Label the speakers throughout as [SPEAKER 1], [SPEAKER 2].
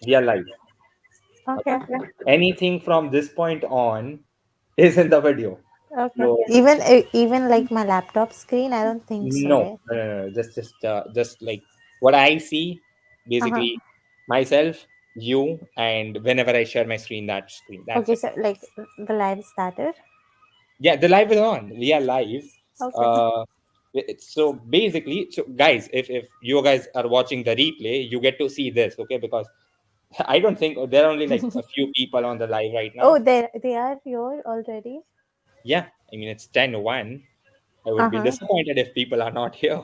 [SPEAKER 1] We are live.
[SPEAKER 2] Okay.
[SPEAKER 1] Anything from this point on is in the video.
[SPEAKER 2] Okay.
[SPEAKER 1] So
[SPEAKER 2] Even like my laptop screen, I don't think so,
[SPEAKER 1] no,
[SPEAKER 2] right?
[SPEAKER 1] no, no, no. Just like what I see,
[SPEAKER 2] Uh-huh.
[SPEAKER 1] basically myself, you, and whenever I share my screen, that screen. That's
[SPEAKER 2] Okay,
[SPEAKER 1] it.
[SPEAKER 2] so like the live started.
[SPEAKER 1] Yeah, the live is on. We are live.
[SPEAKER 2] Okay.
[SPEAKER 1] Uh, so basically, so guys, if you guys are watching the replay, you get to see this, okay? Because I don't think there are only like a few people on the live right
[SPEAKER 2] Oh,
[SPEAKER 1] now.
[SPEAKER 2] they are here already.
[SPEAKER 1] Yeah, I mean it's 10:01. I would be
[SPEAKER 2] Uh-huh.
[SPEAKER 1] disappointed if people are not here.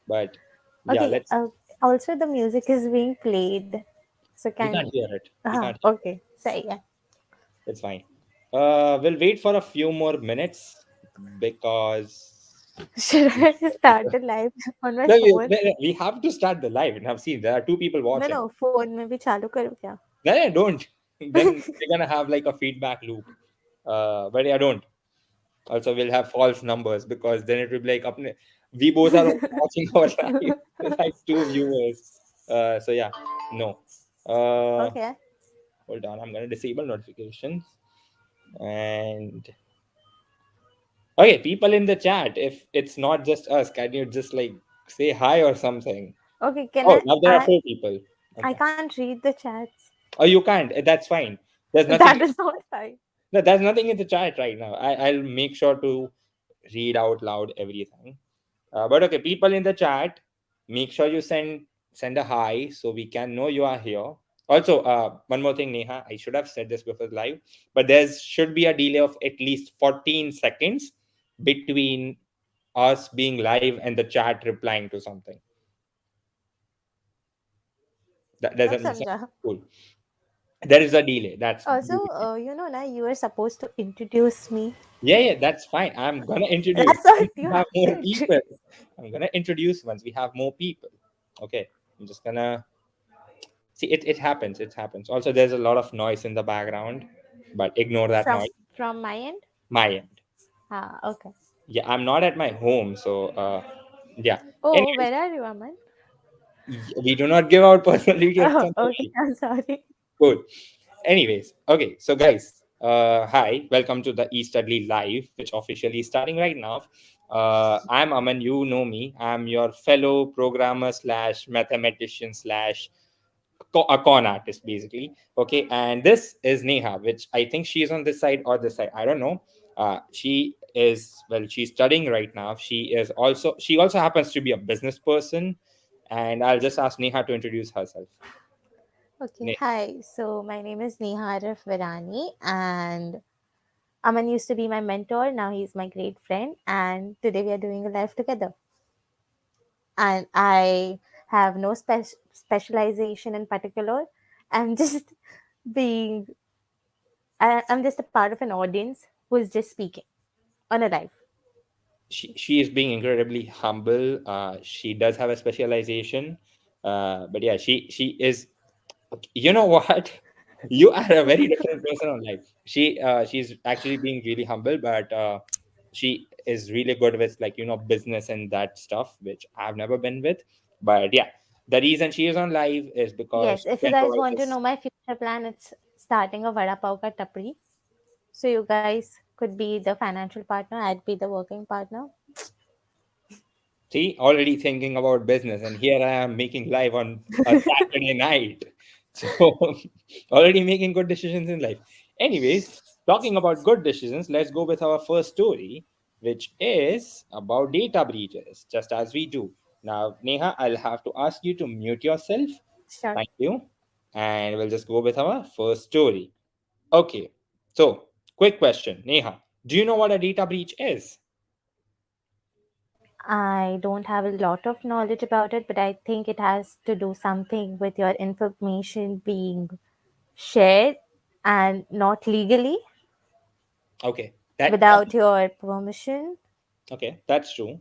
[SPEAKER 1] But yeah,
[SPEAKER 2] Okay.
[SPEAKER 1] let's.
[SPEAKER 2] Also the music is being played. So
[SPEAKER 1] We
[SPEAKER 2] can
[SPEAKER 1] can't hear it. We can't hear it.
[SPEAKER 2] okay. So yeah.
[SPEAKER 1] It's fine. We'll wait for a few more minutes because
[SPEAKER 2] Should I start the live on my
[SPEAKER 1] no,
[SPEAKER 2] phone?
[SPEAKER 1] we have to start the live. And I've seen there are two people
[SPEAKER 2] No,
[SPEAKER 1] watching.
[SPEAKER 2] no, phone में भी चालू करूँ क्या?
[SPEAKER 1] No, no, don't. Then we're gonna have like a feedback loop. But yeah, don't. Also, we'll have false numbers because then it will be like we both are watching our live, like two viewers. So yeah, no. Uh,
[SPEAKER 2] Okay.
[SPEAKER 1] Hold on, I'm gonna disable notifications. And okay, people in the chat, if it's not just us, can you just like say hi or something?
[SPEAKER 2] Okay, can
[SPEAKER 1] Oh, now there are four people.
[SPEAKER 2] I
[SPEAKER 1] Okay.
[SPEAKER 2] can't read the chats.
[SPEAKER 1] Oh, you can't. That's fine. There's nothing.
[SPEAKER 2] That is not fine.
[SPEAKER 1] No, there's nothing in the chat right now. I'll make sure to read out loud everything. But okay, people in the chat, make sure you send a hi so we can know you are here. Also, one more thing, Neha, I should have said this before live, but there should be a delay of at least 14 seconds between us being live and the chat replying to something. Does
[SPEAKER 2] I'm
[SPEAKER 1] that make sense?
[SPEAKER 2] Samja.
[SPEAKER 1] Cool. There is a delay. That's
[SPEAKER 2] Also,
[SPEAKER 1] basically.
[SPEAKER 2] now you were supposed to introduce me.
[SPEAKER 1] Yeah, that's fine. I'm gonna introduce
[SPEAKER 2] That's what
[SPEAKER 1] once we
[SPEAKER 2] you
[SPEAKER 1] have
[SPEAKER 2] have to
[SPEAKER 1] more people.
[SPEAKER 2] introduce.
[SPEAKER 1] I'm gonna introduce once we have more people. Okay, I'm just gonna see it happens. It happens. Also, there's a lot of noise in the background, but ignore that
[SPEAKER 2] From
[SPEAKER 1] noise.
[SPEAKER 2] from my end.
[SPEAKER 1] My end.
[SPEAKER 2] Ah, okay.
[SPEAKER 1] Yeah, I'm not at my home, so yeah.
[SPEAKER 2] Oh,
[SPEAKER 1] Anyways,
[SPEAKER 2] where are you, Aman?
[SPEAKER 1] we do not give out personal details
[SPEAKER 2] Oh,
[SPEAKER 1] on the
[SPEAKER 2] okay.
[SPEAKER 1] live.
[SPEAKER 2] I'm sorry.
[SPEAKER 1] Cool. Anyways, okay, so guys, hi, welcome to the Estudly Live, which officially is starting right now. I'm Aman, you know me. I'm your fellow programmer slash mathematician slash a con artist, basically. Okay, and this is Neha, which I think she is on this side or this side. I don't know. She is well, she's studying right now. She also happens to be a business person, and I'll just ask Neha to introduce herself.
[SPEAKER 2] Okay, hi. So my name is Neha Arif Virani, and Aman used to be my mentor. Now he's my great friend, and today we are doing a live together. And I have no specialization in particular. I'm just being I'm just a part of an audience who is just speaking on a live.
[SPEAKER 1] She is being incredibly humble. She does have a specialization, but yeah, she is. You know what? You are a very different person on life. She's actually being really humble, but she is really good with like business and that stuff, which I've never been with. But yeah, the reason she is on live is because
[SPEAKER 2] Yes,
[SPEAKER 1] she
[SPEAKER 2] if you
[SPEAKER 1] can
[SPEAKER 2] guys
[SPEAKER 1] provide
[SPEAKER 2] want to
[SPEAKER 1] us.
[SPEAKER 2] know my future plan, it's starting a vada pav ka tapri. So you guys could be the financial partner. I'd be the working partner.
[SPEAKER 1] See, already thinking about business, and here I am making live on a Saturday night. So, already making good decisions in life. Anyways, talking about good decisions, let's go with our first story, which is about data breaches, just as we do. Now, Neha, I'll have to ask you to mute yourself.
[SPEAKER 2] Sure.
[SPEAKER 1] Thank you. And we'll just go with our first story. Okay, so quick question, Neha. Do you know what a data breach is?
[SPEAKER 2] I don't have a lot of knowledge about it, but I think it has to do something with your information being shared and not legally
[SPEAKER 1] Okay, that
[SPEAKER 2] without your permission.
[SPEAKER 1] okay, that's true.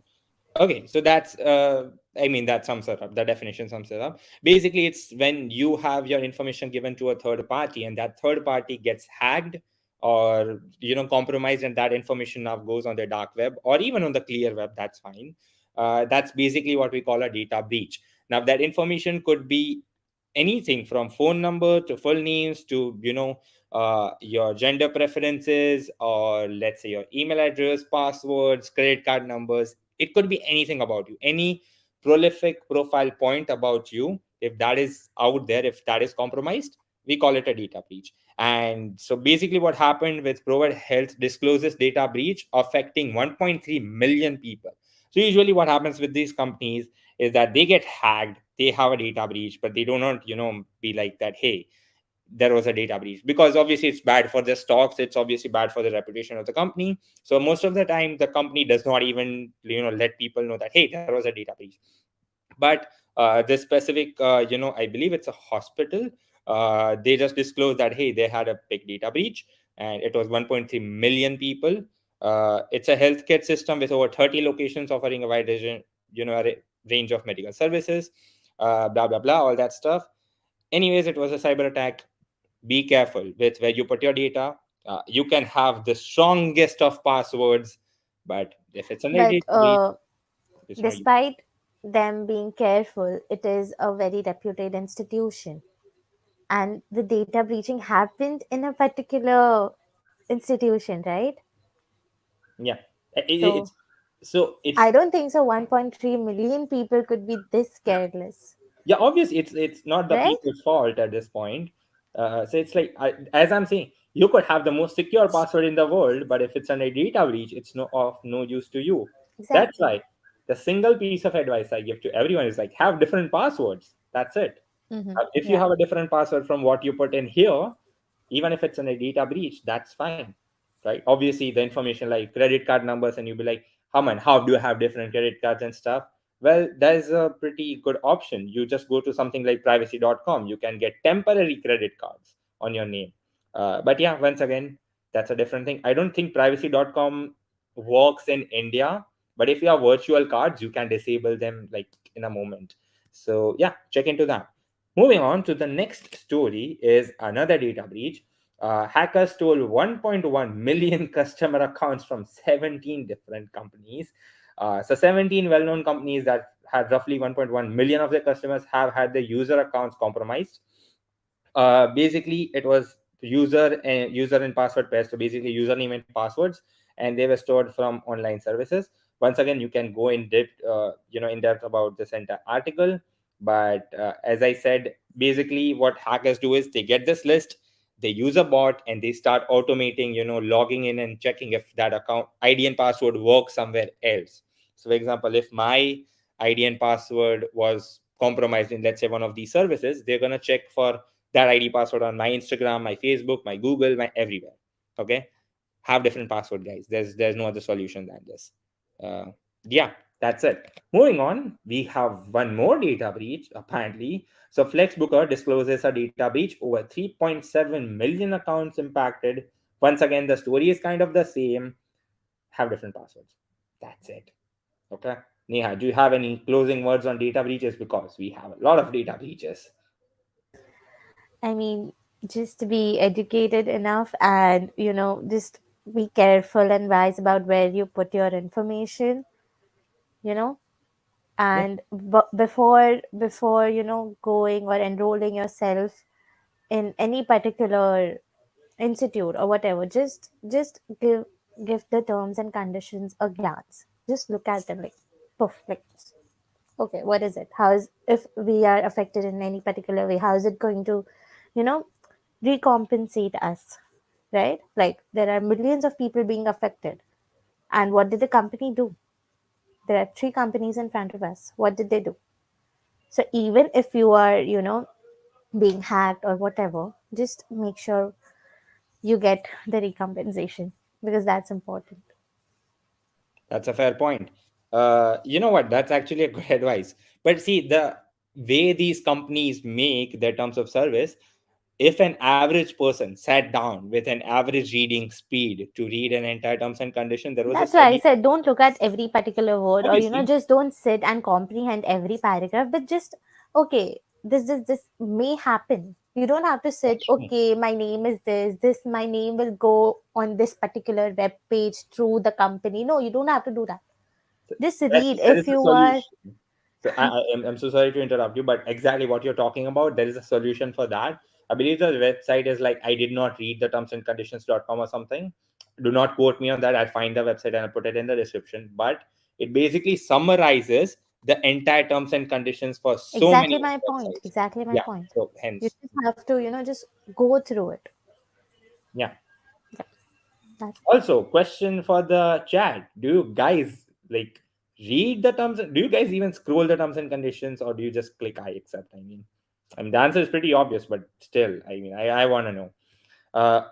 [SPEAKER 1] Okay, so that's I mean that sums it up. The definition sums it up. Basically, it's when you have your information given to a third party, and that third party gets hacked or compromised, and that information now goes on the dark web or even on the clear web. That's fine. That's basically what we call a data breach. Now, that information could be anything from phone number to full names to your gender preferences, or let's say your email address, passwords, credit card numbers. It could be anything about you, any prolific profile point about you. If that is out there, if that is compromised, we call it a data breach. And so basically what happened with Provide Health discloses data breach affecting 1.3 million people. So usually what happens with these companies is that they get hacked, they have a data breach, but they do not, be like that, hey, there was a data breach, because obviously it's bad for the stocks, it's obviously bad for the reputation of the company. So most of the time the company does not even, let people know that, hey, there was a data breach. But this specific, I believe it's a hospital, they just disclosed that, hey, they had a big data breach, and it was 1.3 million people. It's a healthcare system with over 30 locations offering a wide range, range of medical services, blah blah blah, all that stuff. Anyways, it was a cyber attack. Be careful with where you put your data. You can have the strongest of passwords, but if it's under
[SPEAKER 2] But
[SPEAKER 1] data breach, it's not you.
[SPEAKER 2] despite them being careful, it is a very reputed institution. And the data breaching happened in a particular institution, right?
[SPEAKER 1] Yeah.
[SPEAKER 2] So
[SPEAKER 1] It's so
[SPEAKER 2] I
[SPEAKER 1] it's
[SPEAKER 2] don't think so. 1.3 million people could be this careless,
[SPEAKER 1] yeah, obviously it's not the
[SPEAKER 2] right?
[SPEAKER 1] people's fault at this point. So it's like, as I'm saying, you could have the most secure password in the world, but if it's under data breach, it's of no use to you. That's
[SPEAKER 2] Exactly.
[SPEAKER 1] why the single piece of advice I give to everyone is like, have different passwords. That's it. If you
[SPEAKER 2] Yeah.
[SPEAKER 1] have a different password from what you put in here, even if it's in a data breach, that's fine, right? Obviously the information like credit card numbers, and you'll be like, how do you have different credit cards and stuff? Well, there's a pretty good option. You just go to something like privacy.com, you can get temporary credit cards on your name. But yeah, once again, that's a different thing. I don't think privacy.com works in India, but if you have virtual cards, you can disable them like in a moment. So yeah, check into that. Moving on to the next story is another data breach. Hackers stole 1.1 million customer accounts from 17 different companies. So 17 well-known companies that had roughly 1.1 million of their customers have had their user accounts compromised. Basically it was user and password pairs, so basically username and passwords, and they were stored from online services. Once again, you can go in depth, in depth about this entire article. But as I said, basically what hackers do is they get this list, they use a bot, and they start automating, logging in and checking if that account ID and password work somewhere else. So for example, if my ID and password was compromised in, let's say, one of these services, they're going to check for that ID password on my Instagram, my Facebook, my Google, my everywhere. Okay, have different password, guys. There's no other solution than this. Uh, yeah, that's it. Moving on, we have one more data breach apparently. So Flexbooker discloses a data breach, over 3.7 million accounts impacted. Once again, the story is kind of the same. Have different passwords. That's it. Okay. Neha, do you have any closing words on data breaches? Because we have a lot of data breaches.
[SPEAKER 2] I mean, just to be educated enough and, just be careful and wise about where you put your information, you know,
[SPEAKER 1] Yeah,
[SPEAKER 2] and before, going or enrolling yourself in any particular institute or whatever, just give the terms and conditions a glance. Just look at them like, poof, like, okay, what is it? How is, if we are affected in any particular way, how is it going to, you know, recompensate us, right? Like there are millions of people being affected. And what did the company do? There are three companies in front of us. What did they do? So even if you are, being hacked or whatever, just make sure you get the recompensation because that's important.
[SPEAKER 1] that's a fair point. You know what? That's actually a good advice. But see, the way these companies make their terms of service, if an average person sat down with an average reading speed to read an entire terms and condition, there was a
[SPEAKER 2] That's why I
[SPEAKER 1] study,
[SPEAKER 2] said don't look at every particular word, or
[SPEAKER 1] obviously.
[SPEAKER 2] just don't sit and comprehend every paragraph, but just okay, this may happen. You don't have to sit,
[SPEAKER 1] That's true.
[SPEAKER 2] okay, my name is this, my name will go on this particular web page through the company. No, you don't have to do that. Just read
[SPEAKER 1] There is
[SPEAKER 2] if
[SPEAKER 1] a
[SPEAKER 2] you are
[SPEAKER 1] solution. So I'm so sorry to interrupt you, but exactly what you're talking about, there is a solution for that. I believe the website is like I did not read the terms and conditions.com or something. Do not quote me on that. I'll find the website and I'll put it in the description. But it basically summarizes the entire terms and conditions for so
[SPEAKER 2] Exactly
[SPEAKER 1] many
[SPEAKER 2] my point.
[SPEAKER 1] websites.
[SPEAKER 2] Exactly my
[SPEAKER 1] Yeah.
[SPEAKER 2] point.
[SPEAKER 1] So
[SPEAKER 2] You
[SPEAKER 1] hence,
[SPEAKER 2] just have to, just go through it.
[SPEAKER 1] yeah.
[SPEAKER 2] Yeah, that's
[SPEAKER 1] Also, question for the chat: do you guys like read the terms? Do you guys even scroll the terms and conditions, or do you just click "I accept"? I mean, the answer is pretty obvious, but still, I want to know.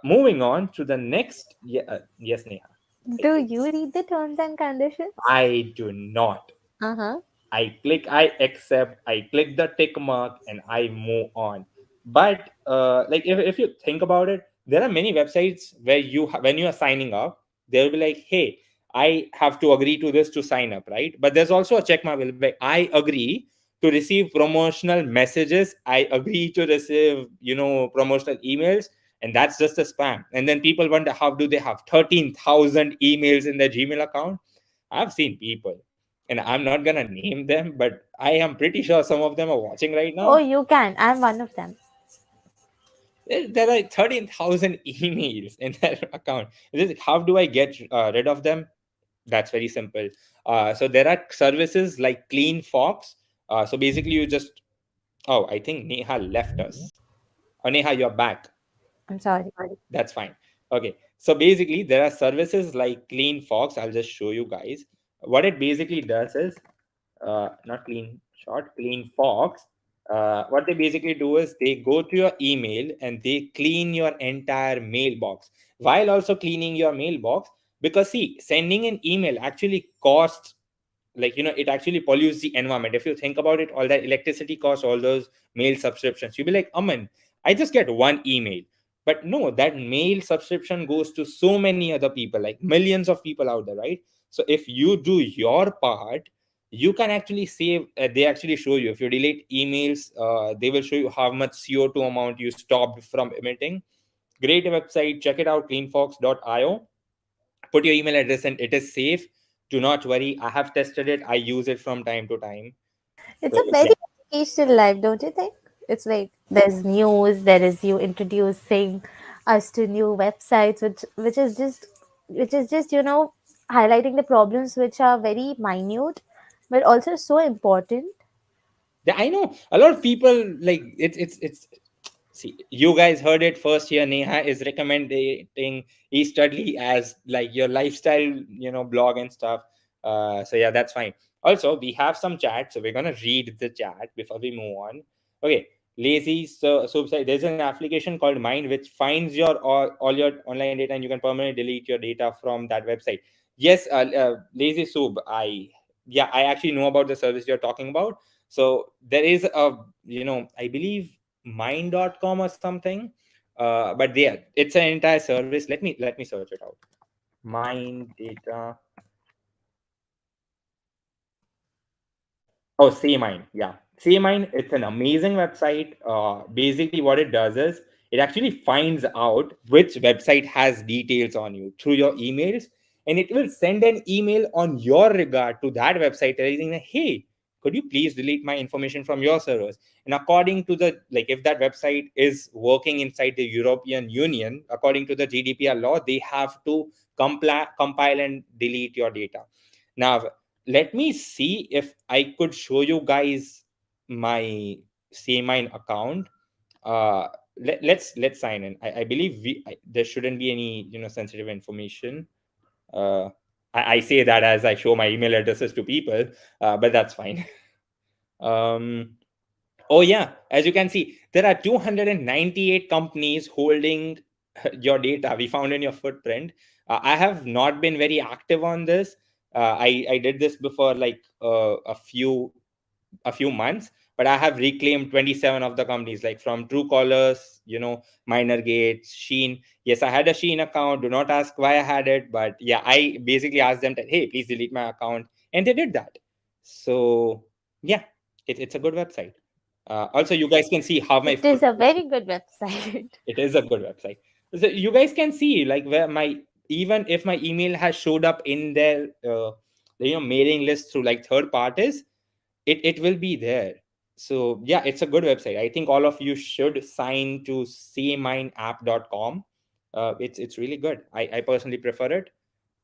[SPEAKER 1] Moving on to the next. Yeah, yes, Neha. I
[SPEAKER 2] Do
[SPEAKER 1] do.
[SPEAKER 2] you read the terms and conditions?
[SPEAKER 1] I do not.
[SPEAKER 2] Uh-huh.
[SPEAKER 1] I accept, I click the tick mark, and I move on. But like if you think about it, there are many websites where when you are signing up, they'll be like, hey, I have to agree to this to sign up, right? But there's also a check mark will be like, I agree to receive promotional messages. I agree to receive, promotional emails. And that's just a spam. And then people wonder, how do they have 13,000 emails in their Gmail account? I've seen people, and I'm not gonna name them, but I am pretty sure some of them are watching right
[SPEAKER 2] Oh,
[SPEAKER 1] now.
[SPEAKER 2] you can. I'm one of them.
[SPEAKER 1] There are 13,000 emails in their account. How do I get rid of them? That's very simple. So there are services like Clean Fox. So basically, you just I think Neha left us. Oh, Neha, you're back.
[SPEAKER 2] I'm sorry.
[SPEAKER 1] That's fine. Okay. So basically, there are services like Clean Fox. I'll just show you guys. What it basically does is not clean shot, clean fox. What they basically do is they go to your email and they clean your entire mailbox while also cleaning your mailbox, because see, sending an email actually costs, like, it actually pollutes the environment. If you think about it, all that electricity costs, all those mail subscriptions, you'll be like, aman, I just get one email. But no, that mail subscription goes to so many other people, like millions of people out there, right? So if you do your part, you can actually save. They actually show you, if you delete emails, they will show you how much CO2 amount you stopped from emitting. Great website, check it out, cleanfox.io. Put your email address and it is safe. Do not worry, I have tested it, I use it from time to time.
[SPEAKER 2] It's
[SPEAKER 1] So
[SPEAKER 2] a very
[SPEAKER 1] yeah,
[SPEAKER 2] educational life, don't you think? It's like there's news, there is you introducing us to new websites, which is just highlighting the problems which are very minute, but also so important.
[SPEAKER 1] I know a lot of people like it's see, you guys heard it first here. Neha is recommending Estudely as like your lifestyle, blog and stuff. So yeah, that's fine. Also, we have some chat, so we're gonna read the chat before we move on. Okay, lazy. So there's an application called Mind which finds your all your online data, and you can permanently delete your data from that website. Yes, lazy sub. I actually know about the service you're talking about. So there is a, I believe mind.com or something. But yeah, it's an entire service. Let me search it out. Mind data. Oh, CMine. Yeah. CMine, it's an amazing website. Basically, what it does is it actually finds out which website has details on you through your emails, and it will send an email on your regard to that website telling them, hey, could you please delete my information from your servers? And according to the, like, if that website is working inside the European Union, according to the GDPR law, they have to compile and delete your data. Now, let me see if I could show you guys my CMine account. Uh, let's sign in. I believe there shouldn't be any sensitive information. Uh, I say that as I show my email addresses to people, but that's fine. um, Oh yeah, as you can see, there are 298 companies holding your data. We found in your footprint. I have not been very active on this. I did this before, like a few months, but I have reclaimed 27 of the companies, like from Truecallers, Minor Gates, Sheen. Yes, I had a Sheen account. Do not ask why I had it, but yeah, I basically asked them that, hey, please delete my account, and they did that. So yeah, it's a good website. Also, you guys can see how my
[SPEAKER 2] It is a
[SPEAKER 1] footprint.
[SPEAKER 2] very good website.
[SPEAKER 1] It is a good website. So you guys can see like where my, even if my email has showed up in their mailing list through like third parties, it will be there. So yeah, it's a good website. I think all of you should sign to cmineapp.com. It's really good. I personally prefer it.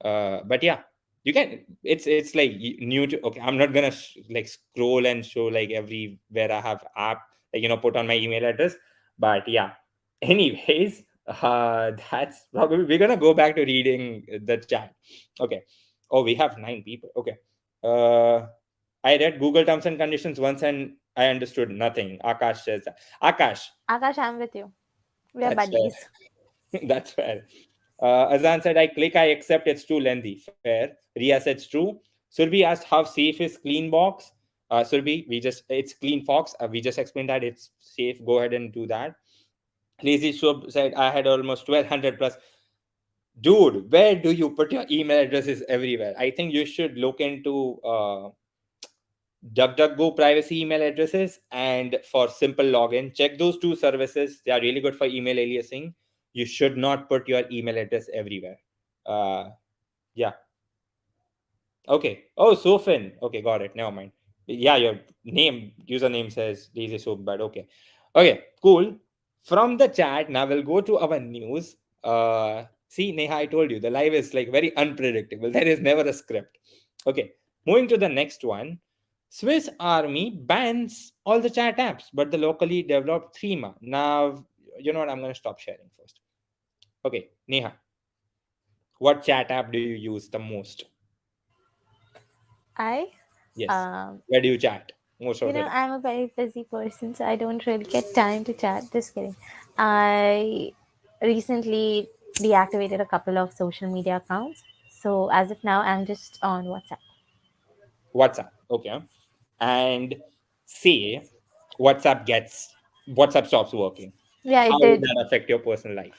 [SPEAKER 1] But yeah, you can, it's like new to, okay, I'm not gonna like scroll and show like everywhere I have app, like, put on my email address. But yeah, anyways, that's probably, we're gonna go back to reading the chat. Okay. Oh, we have 9 people. Okay. uh I read Google terms and conditions once and I understood nothing. Akash says that. Akash,
[SPEAKER 2] Akash, I'm with you. We are
[SPEAKER 1] that's
[SPEAKER 2] buddies.
[SPEAKER 1] fair. That's fair. Azan said, I click, I accept, it's too lengthy. Fair. Ria said, it's true. Surbi asked, how safe is Clean Box? Surbi, it's Clean Fox. We just explained that it's safe. Go ahead and do that. Lazy Shub said, I had almost 1200 plus. Dude, where do you put your email addresses everywhere? I think you should look into DuckDuckGo privacy email addresses and for simple login. Check those two services. They are really good for email aliasing. You should not put your email address everywhere. Uh, yeah. Okay. Oh, Sofin. Okay, got it. Never mind. Yeah, your username says Lazy Soap, but okay. Okay, cool. From the chat, now we'll go to our news. See, Neha, I told you the live is like very unpredictable. There is never a script. Okay, moving to the next one. Swiss Army bans all the chat apps, but the locally developed Threema. Now, you know what? I'm going to stop sharing first. Okay, Neha, what chat app do you use the most?
[SPEAKER 2] I,
[SPEAKER 1] Yes.
[SPEAKER 2] um,
[SPEAKER 1] Where do you chat most of the time?
[SPEAKER 2] I'm a very busy person, so I don't really get time to chat. Just kidding. I recently deactivated a couple of social media accounts. So as of now, I'm just on WhatsApp.
[SPEAKER 1] WhatsApp. Okay. And say WhatsApp stops working.
[SPEAKER 2] Yeah,
[SPEAKER 1] How
[SPEAKER 2] it
[SPEAKER 1] will
[SPEAKER 2] did.
[SPEAKER 1] that affect your personal life?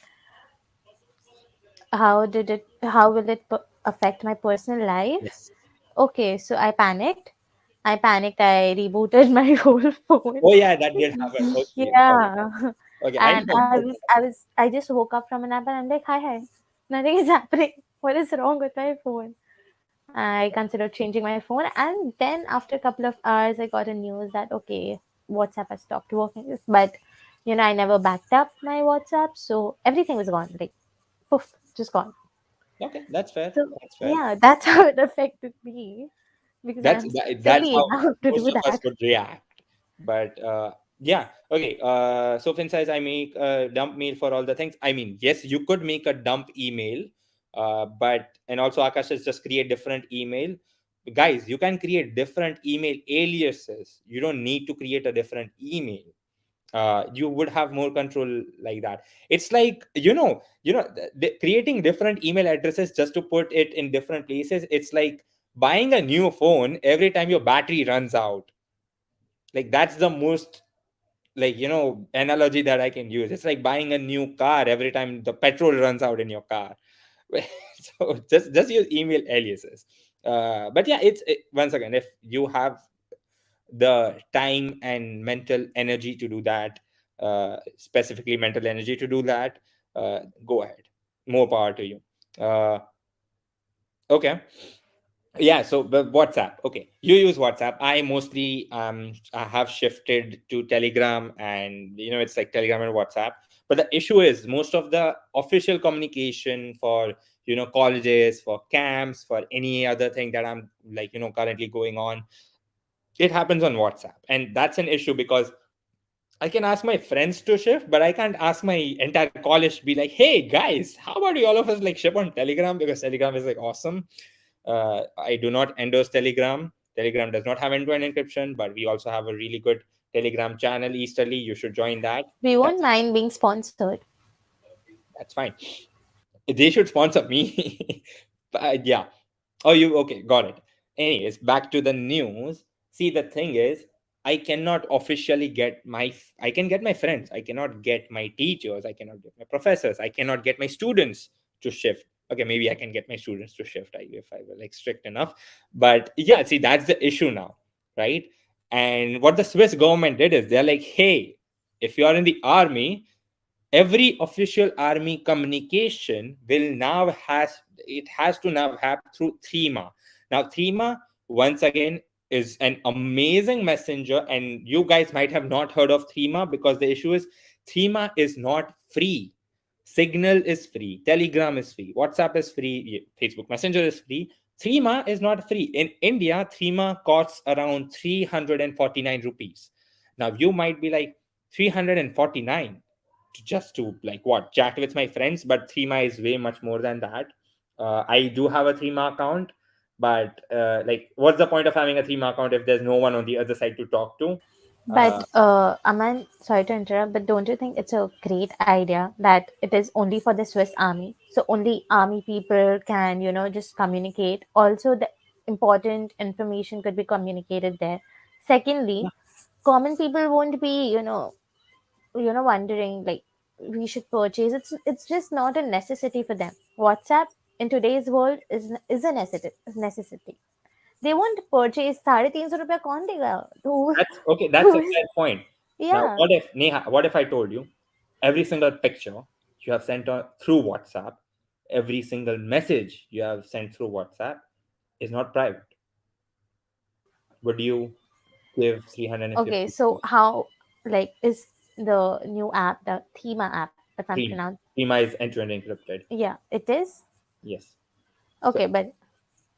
[SPEAKER 2] How will it affect my personal life?
[SPEAKER 1] Yes.
[SPEAKER 2] Okay, so I rebooted my whole phone.
[SPEAKER 1] Oh yeah, that did happen. Okay. Okay.
[SPEAKER 2] Yeah.
[SPEAKER 1] Okay. I
[SPEAKER 2] And
[SPEAKER 1] know about
[SPEAKER 2] I just woke up from a nap and I'm like, hi, hi. Nothing is happening. What is wrong with my phone? I considered changing my phone, and then after a couple of hours, I got a news that okay, WhatsApp has stopped working. But I never backed up my WhatsApp, so everything was gone. Like, poof, just gone.
[SPEAKER 1] that. Okay, that's fair.
[SPEAKER 2] So
[SPEAKER 1] That's fair.
[SPEAKER 2] yeah, that's how it affected me because I'm
[SPEAKER 1] That's
[SPEAKER 2] silly
[SPEAKER 1] how
[SPEAKER 2] enough to
[SPEAKER 1] most
[SPEAKER 2] do
[SPEAKER 1] of us
[SPEAKER 2] that.
[SPEAKER 1] would react. But yeah, okay. Sofin says, I make a dump mail for all the things. I mean, yes, you could make a dump email, but and also Akash says just create different email. Guys, you can create different email aliases. You don't need to create a different email. You would have more control like that. It's like, creating different email addresses just to put it in different places. It's like buying a new phone every time your battery runs out. Like, that's the most, like, analogy that I can use. It's like buying a new car every time the petrol runs out in your car. So just use email aliases. But yeah, once again, if you have the time and mental energy to do that, specifically mental energy to do that, go ahead. More power to you. Okay. Yeah, so but WhatsApp. Okay, you use WhatsApp. I mostly I have shifted to Telegram, and it's like Telegram and WhatsApp. But the issue is most of the official communication for colleges, for camps, for any other thing that I'm like currently going on, it happens on WhatsApp. And that's an issue because I can ask my friends to shift, but I can't ask my entire college to be like, hey guys, how about you all of us like ship on Telegram, because Telegram is like awesome. I do not endorse Telegram. Telegram does not have end-to-end encryption, but we also have a really good Telegram channel, Easterly. You should join that.
[SPEAKER 2] We won't
[SPEAKER 1] That's
[SPEAKER 2] mind being sponsored.
[SPEAKER 1] that's fine. They should sponsor me. But yeah. Oh, you okay? Got it. Anyways, back to the news. See, the thing is, I cannot officially get I can get my friends. I cannot get my teachers. I cannot get my professors. I cannot get my students to shift. Okay, maybe I can get my students to shift if I were like strict enough. But yeah, see, that's the issue now, right? And what the Swiss government did is they're like, hey, if you are in the army, every official army communication will now has to now have through Threema. Now Threema, once again, is an amazing messenger, and you guys might have not heard of Threema because the issue is Threema is not free. Signal is free, Telegram is free, WhatsApp is free, Facebook Messenger is free. Threema is not free. In India, Threema costs around 349 rupees. Now you might be like, 349 just to like what, chat with my friends? But Threema is way much more than that. I do have a Threema account, but like, what's the point of having a Threema account if there's no one on the other side to talk to?
[SPEAKER 2] But
[SPEAKER 1] Uh,
[SPEAKER 2] Aman, sorry to interrupt, but don't you think it's a great idea that it is only for the Swiss army? So only army people can, just communicate. Also, the important information could be communicated there. Secondly, common people won't be, wondering like we should purchase. It's just not a necessity for them. WhatsApp in today's world is a necessity. They won't purchase. 350 रुपया कौन देगा? Who,
[SPEAKER 1] that's okay. That's
[SPEAKER 2] who
[SPEAKER 1] a
[SPEAKER 2] is
[SPEAKER 1] fair point. Now,
[SPEAKER 2] yeah.
[SPEAKER 1] what if Neha? What if I told you every single picture you have sent on through WhatsApp, every single message you have sent through WhatsApp is not private? Would you give
[SPEAKER 2] Okay,
[SPEAKER 1] 350
[SPEAKER 2] so how like is the new app, the Thema app, if I'm
[SPEAKER 1] Threema?
[SPEAKER 2] pronounced?
[SPEAKER 1] Threema is end-to-end encrypted.
[SPEAKER 2] Yeah, it is.
[SPEAKER 1] Yes. So
[SPEAKER 2] Okay, but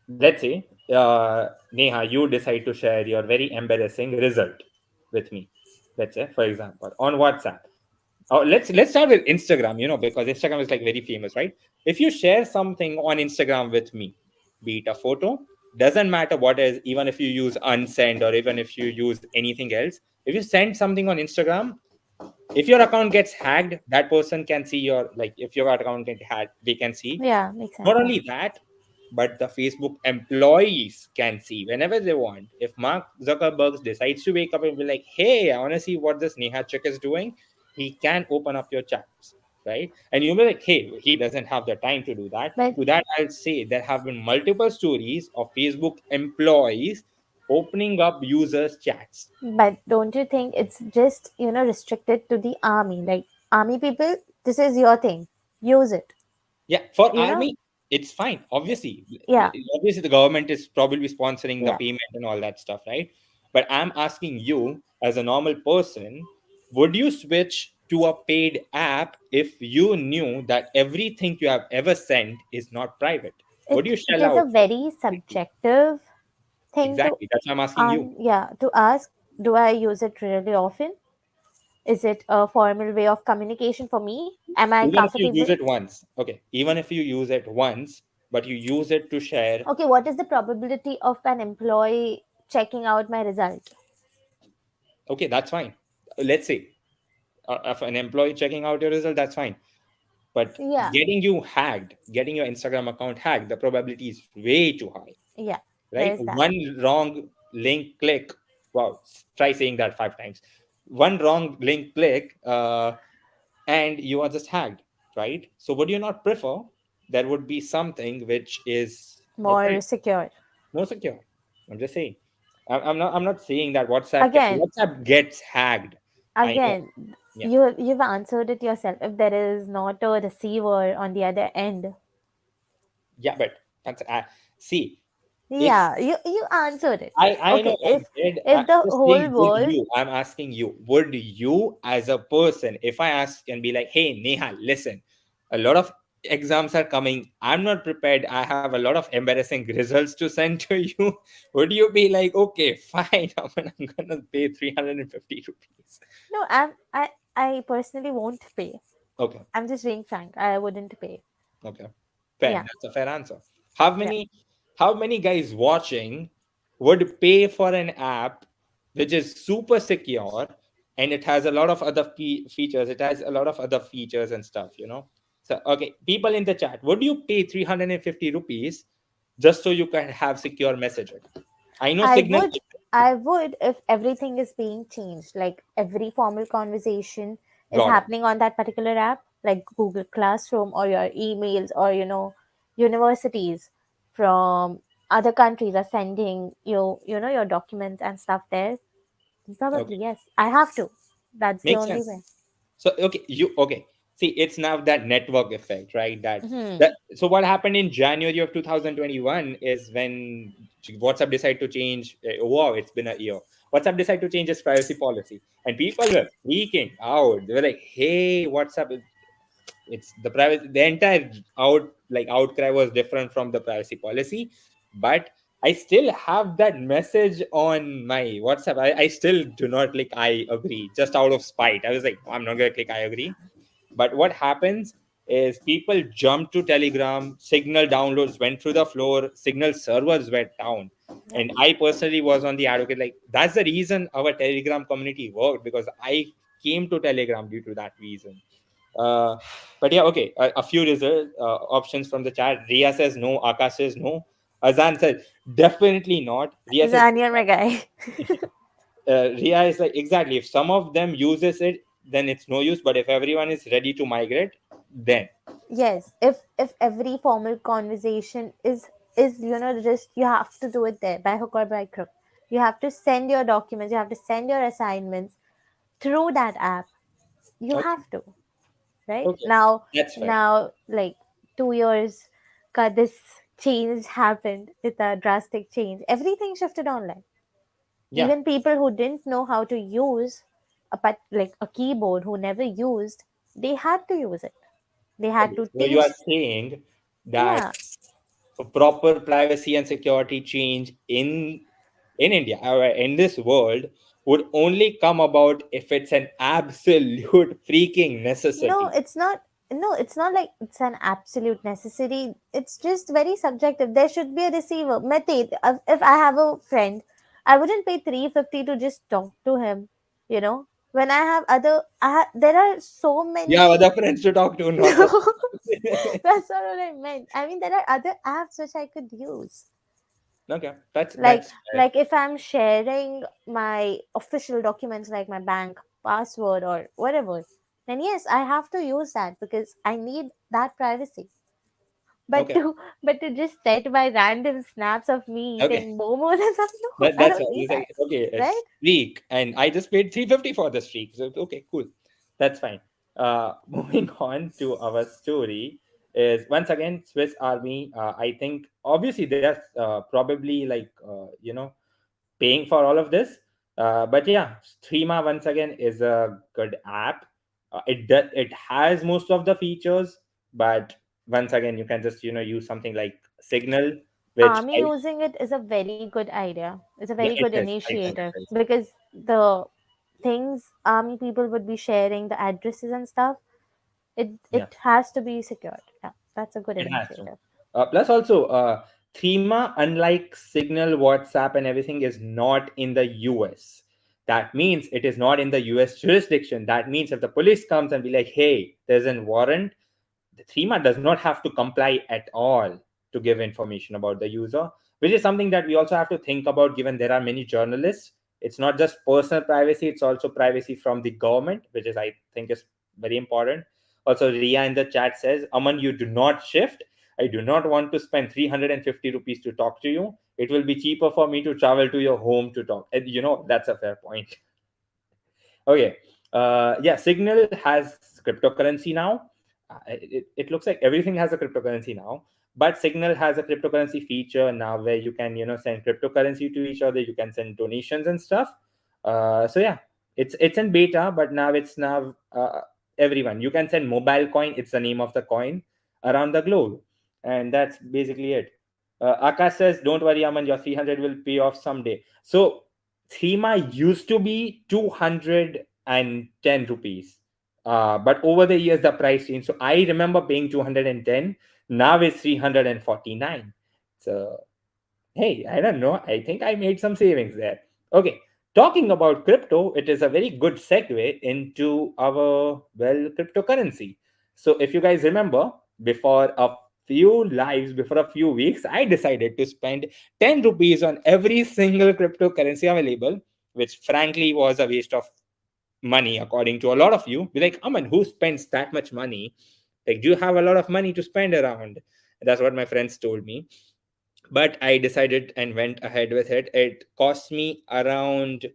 [SPEAKER 1] let's say, Neha, you decide to share your very embarrassing result with me. Let's say, for example, on WhatsApp. Oh, let's start with Instagram. Because Instagram is like very famous, right? If you share something on Instagram with me, be it a photo, doesn't matter what is, even if you use unsend or even if you use anything else, if you send something on Instagram, if your account gets hacked, that person can see your, like, if your account get hacked, they can see.
[SPEAKER 2] yeah, makes sense.
[SPEAKER 1] Not
[SPEAKER 2] Yeah,
[SPEAKER 1] only that, but the Facebook employees can see whenever they want. If Mark Zuckerberg decides to wake up and be like, hey, I want to see what this Neha chick is doing, he can open up your chats, right? And you'll be like, hey, he doesn't have the time to do that.
[SPEAKER 2] but
[SPEAKER 1] To that, I'll say there have been multiple stories of Facebook employees opening up users' chats.
[SPEAKER 2] but don't you think it's just restricted to the army? Like army people, this is your thing. Use it.
[SPEAKER 1] Yeah, for
[SPEAKER 2] You know?
[SPEAKER 1] army, it's fine.
[SPEAKER 2] Yeah,
[SPEAKER 1] Obviously, the government is probably sponsoring the
[SPEAKER 2] yeah.
[SPEAKER 1] payment and all that stuff, right? But I'm asking you, as a normal person, would you switch to a paid app if you knew that everything you have ever sent is not private? Would you
[SPEAKER 2] It
[SPEAKER 1] shell
[SPEAKER 2] is a
[SPEAKER 1] out for
[SPEAKER 2] very
[SPEAKER 1] everything?
[SPEAKER 2] subjective thing to
[SPEAKER 1] Exactly. That's why I'm asking you.
[SPEAKER 2] yeah, to ask, do I use it really often? Is it a formal way of communication for me? Am I
[SPEAKER 1] Even if you
[SPEAKER 2] comfortable?
[SPEAKER 1] use it once, okay. Even if you use it once, but you use it to share,
[SPEAKER 2] Okay, what is the probability of an employee checking out my result?
[SPEAKER 1] okay, that's fine. Let's say, if an employee checking out your result, that's fine. But
[SPEAKER 2] Yeah,
[SPEAKER 1] getting your Instagram account hacked, the probability is way too high,
[SPEAKER 2] yeah,
[SPEAKER 1] right?
[SPEAKER 2] there's that.
[SPEAKER 1] One wrong link click. Wow, try saying that 5 times. One wrong link click, and you are just hacked, right? So would you not prefer there would be something which is more
[SPEAKER 2] More secure.
[SPEAKER 1] more secure? I'm just saying. I'm not saying that
[SPEAKER 2] Again,
[SPEAKER 1] WhatsApp gets hacked. I know.
[SPEAKER 2] again,
[SPEAKER 1] Yeah.
[SPEAKER 2] you've answered it yourself. If there is not a receiver on the other end,
[SPEAKER 1] Yeah, but see, if
[SPEAKER 2] yeah, you answered it.
[SPEAKER 1] I know
[SPEAKER 2] Okay,
[SPEAKER 1] I did.
[SPEAKER 2] if
[SPEAKER 1] I'm
[SPEAKER 2] the
[SPEAKER 1] just
[SPEAKER 2] whole
[SPEAKER 1] saying, would
[SPEAKER 2] world,
[SPEAKER 1] you? I'm asking you, would you as a person, if I ask and be like, hey, Neha, listen, a lot of exams are coming. I'm not prepared. I have a lot of embarrassing results to send to you. Would you be like, okay, fine, I'm gonna pay 350 rupees?
[SPEAKER 2] no, I personally won't pay.
[SPEAKER 1] Okay,
[SPEAKER 2] I'm just being frank. I wouldn't pay.
[SPEAKER 1] okay, fair.
[SPEAKER 2] Yeah,
[SPEAKER 1] That's a fair answer. How
[SPEAKER 2] yeah.
[SPEAKER 1] many, how many guys watching would pay for an app which is super secure and it has a lot of other features? It has a lot of other features and stuff. So, okay, people in the chat, would you pay 350 rupees just so you can have secure messaging? I know
[SPEAKER 2] I
[SPEAKER 1] Signal.
[SPEAKER 2] would I would if everything is being changed, like every formal conversation is
[SPEAKER 1] Got it.
[SPEAKER 2] happening on that particular app, like Google Classroom or your emails or universities from other countries are sending your documents and stuff there.
[SPEAKER 1] Okay,
[SPEAKER 2] Probably yes. I have to. That's the
[SPEAKER 1] makes
[SPEAKER 2] only
[SPEAKER 1] sense.
[SPEAKER 2] way.
[SPEAKER 1] So, okay, see, it's now that network effect, right?
[SPEAKER 2] Hmm.
[SPEAKER 1] That So what happened in January of 2021 is when WhatsApp decided to change. Wow, it's been a year. WhatsApp decided to change its privacy policy, and people were freaking out. They were like, "Hey, WhatsApp, it's the private, the entire outcry was different from the privacy policy." But I still have that message on my WhatsApp. I still do not click I agree, just out of spite. I was like, I'm not gonna click I agree. But what happens is people jump to Telegram, Signal downloads went through the floor, Signal servers went down.
[SPEAKER 2] Yep.
[SPEAKER 1] And I personally was on the advocate, like, that's the reason our Telegram community worked, because I came to Telegram due to that reason. uh, but yeah, okay. A few result options from the chat. Ria says no. Akash says no. Azan says definitely not. Ria says
[SPEAKER 2] Zan, you're my guy.
[SPEAKER 1] Ria is like, exactly. If some of them uses it, then it's no use. But if everyone is ready to migrate, then
[SPEAKER 2] Yes, if every formal conversation is just you have to do it there by hook or by crook. You have to send your documents, you have to send your assignments through that app. You
[SPEAKER 1] okay,
[SPEAKER 2] have to, right?
[SPEAKER 1] okay,
[SPEAKER 2] Now
[SPEAKER 1] that's fair.
[SPEAKER 2] now like 2 years this change happened. It's a drastic change. Everything shifted online.
[SPEAKER 1] Yeah.
[SPEAKER 2] Even people who didn't know how to use like a keyboard, who never used, they had to use it. They had
[SPEAKER 1] Okay.
[SPEAKER 2] to
[SPEAKER 1] So you
[SPEAKER 2] teach.
[SPEAKER 1] are saying that
[SPEAKER 2] Yeah.
[SPEAKER 1] a proper privacy and security change in India or in this world would only come about if it's an absolute freaking
[SPEAKER 2] No,
[SPEAKER 1] necessity.
[SPEAKER 2] it's not. No, it's not like it's an absolute necessity. It's just very subjective. There should be a receiver. Mate, if I have a friend, I wouldn't pay 350 to just talk to him. When I have there are so
[SPEAKER 1] You have
[SPEAKER 2] many.
[SPEAKER 1] other friends to talk to, not
[SPEAKER 2] No,
[SPEAKER 1] us.
[SPEAKER 2] that's not what I meant. I mean, there are other apps which I could use.
[SPEAKER 1] Okay,
[SPEAKER 2] like
[SPEAKER 1] that's fair.
[SPEAKER 2] like if I'm sharing my official documents like my bank password or whatever, then yes, I have to use that because I need that privacy. but
[SPEAKER 1] Okay,
[SPEAKER 2] to but to just set my random snaps of me
[SPEAKER 1] okay.
[SPEAKER 2] eating momos and stuff, no, I
[SPEAKER 1] That's
[SPEAKER 2] don't
[SPEAKER 1] what
[SPEAKER 2] need
[SPEAKER 1] it's
[SPEAKER 2] that,
[SPEAKER 1] like. Okay, a
[SPEAKER 2] right?
[SPEAKER 1] streak, and I just paid 350 for the streak. So okay, cool. That's fine. Moving on to our story is once again Swiss Army. I think obviously they're probably like paying for all of this. But yeah, Streama once again is a good app. It has most of the features, but once again you can just use something like Signal, which
[SPEAKER 2] Army using it is a very good idea. It's a very
[SPEAKER 1] yeah,
[SPEAKER 2] good
[SPEAKER 1] it is. I think
[SPEAKER 2] initiative
[SPEAKER 1] it is.
[SPEAKER 2] because the things army people would be sharing, the addresses and stuff, it
[SPEAKER 1] Yeah.
[SPEAKER 2] has to be secured. Yeah, that's a good
[SPEAKER 1] It has to.
[SPEAKER 2] initiative.
[SPEAKER 1] Plus, also, Thema, unlike Signal, WhatsApp, and everything, is not in the US. That means it is not in the US jurisdiction. That means if the police comes and be like, hey, there's a warrant, the Thema does not have to comply at all to give information about the user, which is something that we also have to think about given there are many journalists. It's not just personal privacy, it's also privacy from the government, which is, I think, is very important. Also, Ria in the chat says, Aman, you do not shift. I do not want to spend 350 rupees to talk to you. It will be cheaper for me to travel to your home to talk. And that's a fair point. Okay. Yeah, Signal has cryptocurrency now. It looks like everything has a cryptocurrency now, but Signal has a cryptocurrency feature now where you can, send cryptocurrency to each other. You can send donations and stuff. So yeah, it's in beta, but now it's now everyone. You can send mobile coin. It's the name of the coin around the globe, and that's basically it. Akash says, "Don't worry, Aman. Your 300 will pay off someday." So Thema used to be 210 rupees. But over the years, the price changed. So I remember paying 210. Now it's 349. So, hey, I don't know. I think I made some savings there. Okay. Talking about crypto, it is a very good segue into our, well, cryptocurrency. So, if you guys remember, before a before a few weeks, I decided to spend 10 rupees on every single cryptocurrency available, which frankly was a waste of money, according to a lot of you. Be like, Aman, who spends that much money? Like, do you have a lot of money to spend around? That's what my friends told me. But I decided and went ahead with it. It cost me around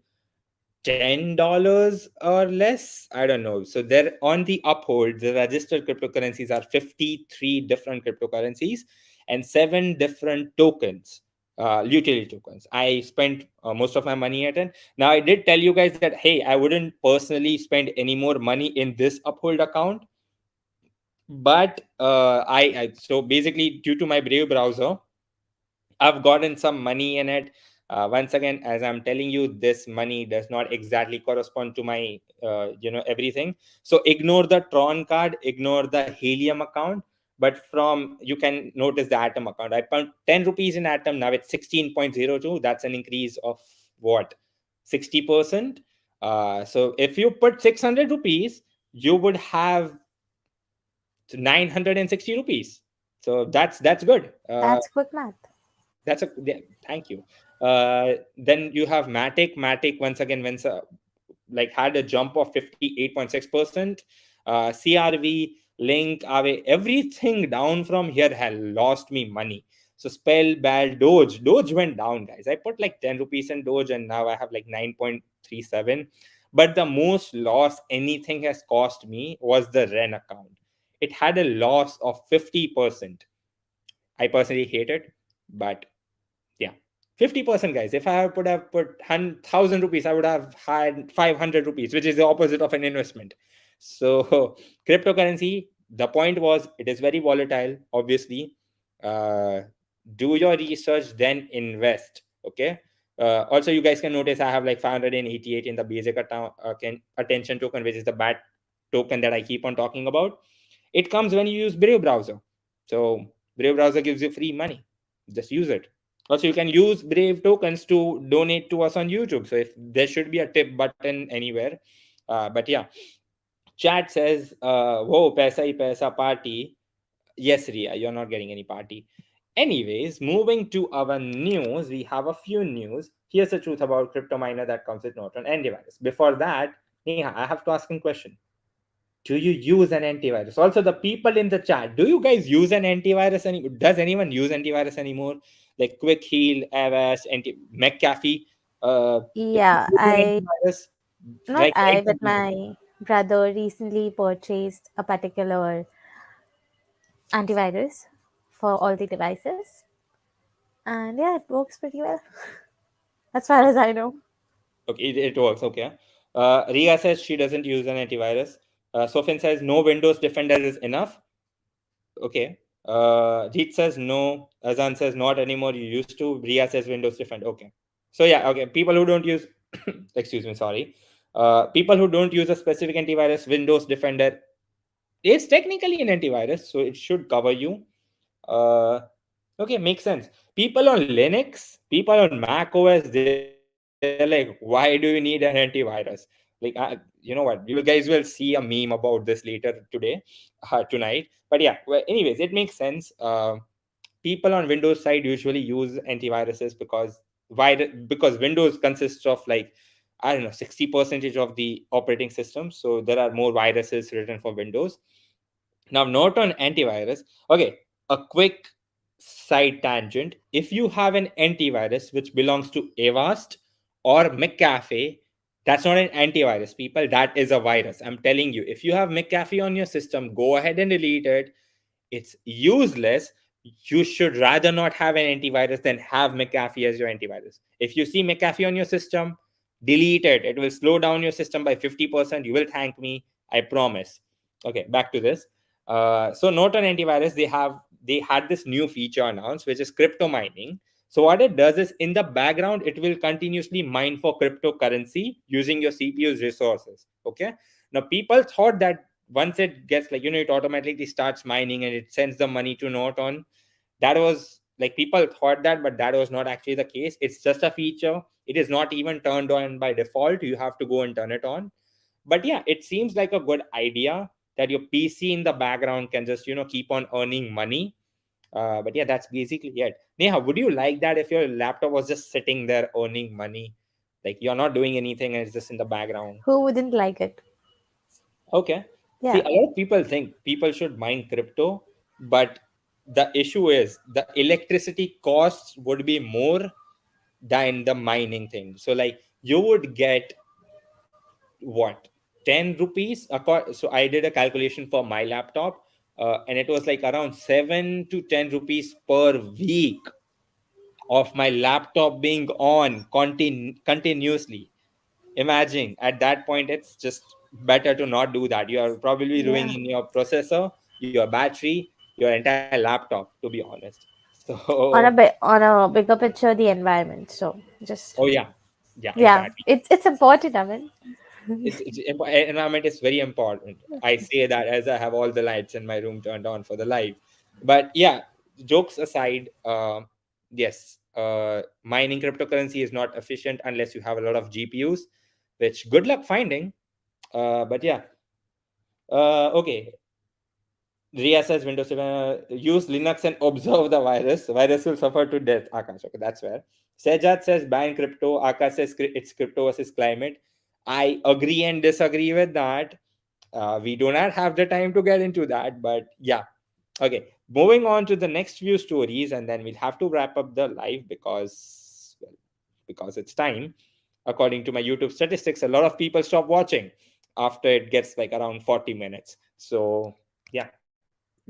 [SPEAKER 1] $10 or less. I don't know. So they're on the uphold. The registered cryptocurrencies are 53 different cryptocurrencies and seven different tokens, utility tokens. I spent most of my money at it. Now I did tell you guys that hey, I wouldn't personally spend any more money in this uphold account, but I so basically due to my Brave browser, I've gotten some money in it. Once again, as I'm telling you, this money does not exactly correspond to my, everything. So ignore the Tron card, ignore the Helium account. But from you can notice the Atom account. I put 10 rupees in Atom. Now it's 16.02. That's an increase of what? 60%. So if you put 600 rupees, you would have 960 rupees. So that's good.
[SPEAKER 2] That's quick math.
[SPEAKER 1] That's a yeah, thank you. Then you have Matic once again went like had a jump of 58.6%. CRV, Link, Aave, everything down from here had lost me money. So Spell, Bal, Doge went down, guys. I put like 10 rupees in Doge and now I have like 9.37. But the most loss anything has cost me was the Ren account. It had a loss of 50%. I personally hate it, but yeah, 50%, guys. If I would have put 1,000 rupees, I would have had 500 rupees, which is the opposite of an investment. So cryptocurrency, the point was it is very volatile, obviously. uh, do your research, then invest. Okay. Also, you guys can notice I have like 588 in the basic attention token, which is the bat token that I keep on talking about. It comes when you use Brave browser. So Brave browser gives you free money. Just use it. Also, you can use Brave tokens to donate to us on YouTube. So if there should be a tip button anywhere. But yeah, chat says, "Whoa, paisa hi paisa party." Yes, Ria, you're not getting any party. Anyways, moving to our news, we have a few news. Here's the truth about crypto miner that comes with Norton antivirus. Before that, Neha, I have to ask a question. Do you use an antivirus? Also, the people in the chat, do you guys use an antivirus anymore? Does anyone use antivirus anymore? Like Quick Heal, Avast, McAfee. If you
[SPEAKER 2] Yeah,
[SPEAKER 1] use an antivirus,
[SPEAKER 2] not
[SPEAKER 1] like write
[SPEAKER 2] I, but
[SPEAKER 1] something down.
[SPEAKER 2] my brother recently purchased a particular antivirus for all the devices. And yeah, it works pretty well, as far as I know.
[SPEAKER 1] Okay, it works. Okay. Ria says she doesn't use an antivirus. Sofin says no Windows Defender is enough. Okay. Jeet says no. Azan says not anymore. You used to. Ria says Windows Defender. Okay. So yeah, okay. People who don't use, excuse me, sorry. People who don't use a specific antivirus, Windows Defender is technically an antivirus, so it should cover you. Uh, okay, makes sense. People on Linux, people on Mac OS, they're like, why do you need an antivirus? Like, you know what? You guys will see a meme about this later today, tonight. But yeah, well, anyways, it makes sense. People on Windows side usually use antiviruses because Windows consists of like I don't know 60% of the operating system, so there are more viruses written for Windows. Now, note on antivirus. Okay, a quick side tangent. If you have an antivirus which belongs to Avast or McAfee, that's not an antivirus, people. That is a virus. I'm telling you. If you have McAfee on your system, go ahead and delete it. It's useless. You should rather not have an antivirus than have McAfee as your antivirus. If you see McAfee on your system, delete it. It will slow down your system by 50%. You will thank me. I promise. Okay, back to this. So Norton antivirus, they had this new feature announced, which is crypto mining. So what it does is in the background, it will continuously mine for cryptocurrency using your CPU's resources. Okay. Now people thought that once it gets like it automatically starts mining and it sends the money to Norton. That was like people thought that, but that was not actually the case. It's just a feature. It is not even turned on by default. You have to go and turn it on. But yeah, it seems like a good idea that your PC in the background can just keep on earning money. But yeah, that's basically it. Neha, would you like that if your laptop was just sitting there earning money, like you're not doing anything and it's just in the background?
[SPEAKER 2] Who wouldn't like it?
[SPEAKER 1] Okay. See,
[SPEAKER 2] Yeah.
[SPEAKER 1] a lot of people think people should mine crypto, but the issue is the electricity costs would be more than the mining thing. So, like, you would get what, 10 rupees. So I did a calculation for my laptop, and it was like around 7 to 10 rupees per week of my laptop being on continuously. Imagine at that point, it's just better to not do that. You are probably
[SPEAKER 2] Yeah.
[SPEAKER 1] ruining your processor, your battery, your entire laptop, to be honest.
[SPEAKER 2] On
[SPEAKER 1] So,
[SPEAKER 2] a on a bigger picture, the environment. So just
[SPEAKER 1] oh yeah, yeah,
[SPEAKER 2] yeah,
[SPEAKER 1] exactly.
[SPEAKER 2] it's important. I mean,
[SPEAKER 1] Environment is very important. I say that as I have all the lights in my room turned on for the live. But yeah, jokes aside, yes, mining cryptocurrency is not efficient unless you have a lot of GPUs, which good luck finding. But yeah, okay. Ria says Windows 7, use Linux and observe the virus. Virus will suffer to death. Akash, okay, that's fair. Sejat says ban crypto. Akash says it's crypto versus climate. I agree and disagree with that. We do not have the time to get into that, but yeah. Okay, moving on to the next few stories, and then we'll have to wrap up the live because, well, because it's time. According to my YouTube statistics, a lot of people stop watching after it gets like around 40 minutes. So yeah,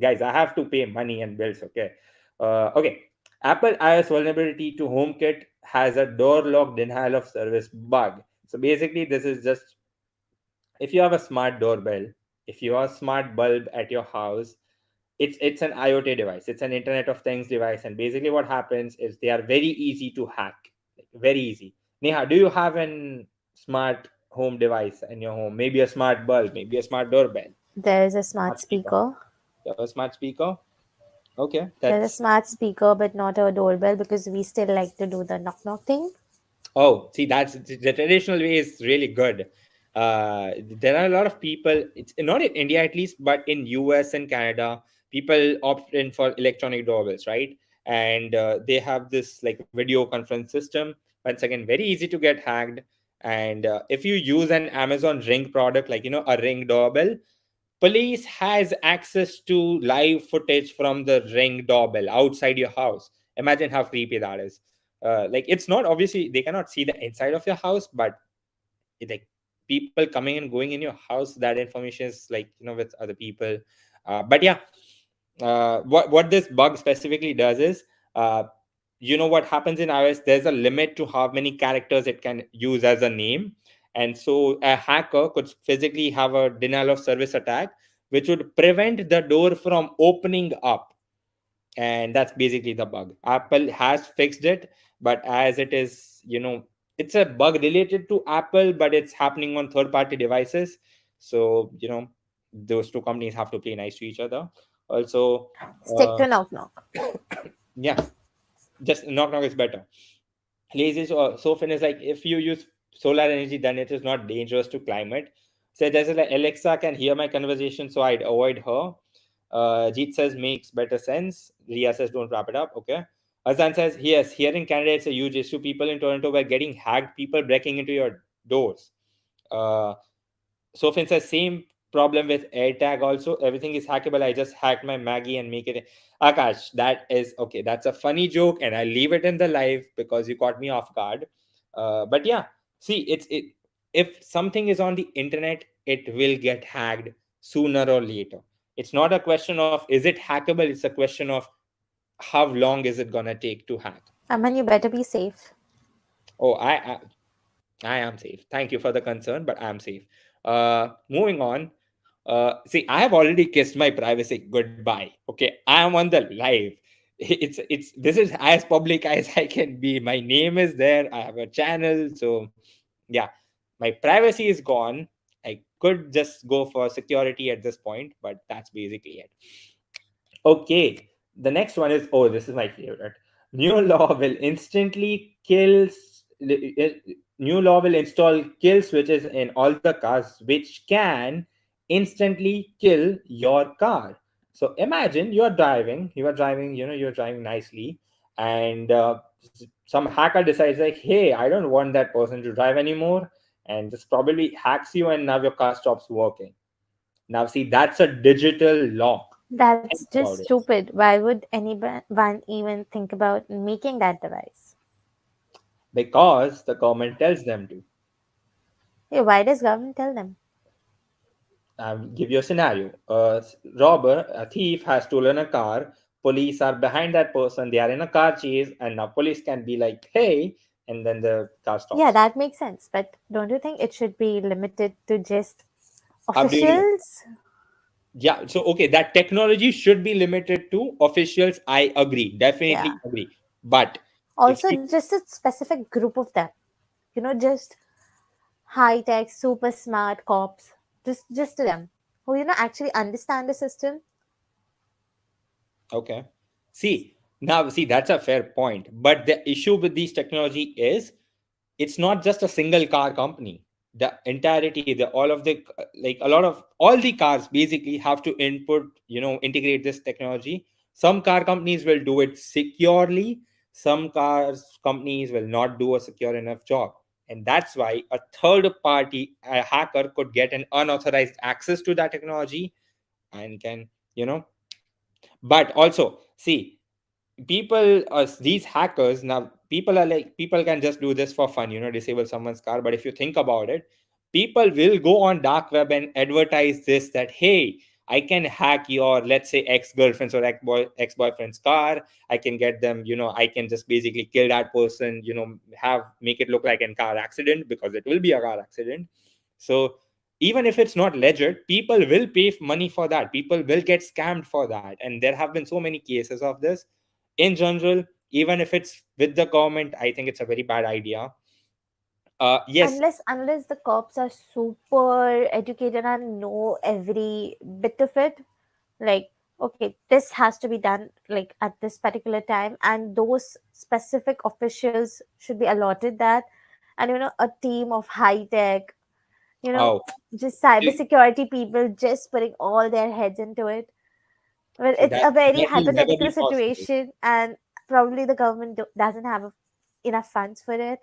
[SPEAKER 1] guys, I have to pay money and bills. Okay, okay. Apple iOS vulnerability to HomeKit has a door lock denial of service bug. So basically, this is just, if you have a smart doorbell, if you have a smart bulb at your house, it's an IoT device. It's an Internet of Things device, and basically what happens is they are very easy to hack, like very easy. Neha, do you have an smart home device in your home? Maybe a smart bulb, maybe a smart doorbell,
[SPEAKER 2] there is a smart
[SPEAKER 1] smart speaker.
[SPEAKER 2] speaker.
[SPEAKER 1] You have a smart speaker. Okay,
[SPEAKER 2] There's a
[SPEAKER 1] that's.
[SPEAKER 2] smart speaker, but not a doorbell because we still like to do the knock knock thing.
[SPEAKER 1] Oh, see, that's the traditional way is really good. There are a lot of people. It's not in India at least, but in US and Canada, people opt in for electronic doorbells, right? And they have this like video conference system. Once again, very easy to get hacked. And if you use an Amazon Ring product, like a Ring doorbell, police has access to live footage from the Ring doorbell outside your house. Imagine how creepy that is. Like, it's not, obviously they cannot see the inside of your house, but like people coming and going in your house, that information is like, with other people. But yeah, what this bug specifically does is, what happens in iOS, there's a limit to how many characters it can use as a name. And so a hacker could physically have a denial of service attack, which would prevent the door from opening up. And that's basically the bug. Apple has fixed it, but as it is, it's a bug related to Apple, but it's happening on third party devices. So those two companies have to play nice to each other. Also,
[SPEAKER 2] Stick to knock knock.
[SPEAKER 1] yeah, just knock knock is better. Lazy Sofin is like, if you use solar energy, then it is not dangerous to climate. So there's like, Alexa can hear my conversation, so I'd avoid her. Jeet says makes better sense. Ria says don't wrap it up. Okay. Azan says yes, here in Canada it's a huge issue. People in Toronto were getting hacked, people breaking into your doors. Uh, Sofin says same problem with AirTag also. Everything is hackable. I just hacked my Maggie and make it. Akash, that is okay. That's a funny joke, and I leave it in the live because you caught me off guard. But yeah, see, it. If something is on the internet, it will get hacked sooner or later. It's not a question of is it hackable. It's a question of how long is it gonna take to hack.
[SPEAKER 2] Aman, you better be safe.
[SPEAKER 1] Oh, I am safe. Thank you for the concern, but I am safe. Moving on. See, I have already kissed my privacy goodbye. Okay, I am on the live. It's this is as public as I can be. My name is there. I have a channel, so yeah, my privacy is gone. I could just go for security at this point, but that's basically it. Okay, the next one is, oh, this is my favorite. New law will instantly kill. New law will install kill switches in all the cars, which can instantly kill your car. So imagine you're driving nicely, and some hacker decides like, hey, I don't want that person to drive anymore, and just probably hacks you, and now your car stops working. Now, see, that's a digital lock.
[SPEAKER 2] That's
[SPEAKER 1] Think about
[SPEAKER 2] just
[SPEAKER 1] it.
[SPEAKER 2] stupid. Why would anyone even think about making that device?
[SPEAKER 1] Because the government tells them to.
[SPEAKER 2] Hey, why does government tell them?
[SPEAKER 1] I'll give you a scenario. A robber, a thief has stolen a car. Police are behind that person. They are in a car chase, and now police can be like, "Hey," and then the car
[SPEAKER 2] Yeah,
[SPEAKER 1] stops.
[SPEAKER 2] that makes sense. But don't you think it should be limited to just
[SPEAKER 1] How do you know?
[SPEAKER 2] officials?
[SPEAKER 1] Yeah. So okay, that technology should be limited to officials. I agree.
[SPEAKER 2] Yeah.
[SPEAKER 1] Definitely agree. But if
[SPEAKER 2] Also,
[SPEAKER 1] you
[SPEAKER 2] just a specific group of them. Just high tech, super smart cops. Just to them who actually understand the system.
[SPEAKER 1] okay, see that's a fair point. But the issue with these technology is it's not just a single car company. The entirety, the all of the like a lot of all the cars basically have to input, integrate this technology. Some car companies will do it securely, some cars companies will not do a secure enough job. And that's why a third party, a hacker, could get an unauthorized access to that technology and can, you know but also see, people, these hackers now, people are like, people can just do this for fun, disable someone's car. But if you think about it, people will go on dark web and advertise this, that hey, I can hack your, let's say, ex-girlfriend's or ex-boyfriend's car. I can get them, I can just basically kill that person, have make it look like a car accident, because it will be a car accident. So even if it's not legit, people will pay money for that, people will get scammed for that. And there have been so many cases of this. In general, even if it's with the government, I think it's a very bad idea. Yes.
[SPEAKER 2] Unless the cops are super educated and know every bit of it, like, okay, this has to be done like at this particular time, and those specific officials should be allotted that, and a team of high tech, you know
[SPEAKER 1] Oh,
[SPEAKER 2] just cybersecurity people just putting all their heads into it. Well,
[SPEAKER 1] see,
[SPEAKER 2] it's
[SPEAKER 1] that
[SPEAKER 2] a very
[SPEAKER 1] that will never
[SPEAKER 2] hypothetical
[SPEAKER 1] be possible.
[SPEAKER 2] situation, and probably the government doesn't have enough funds for it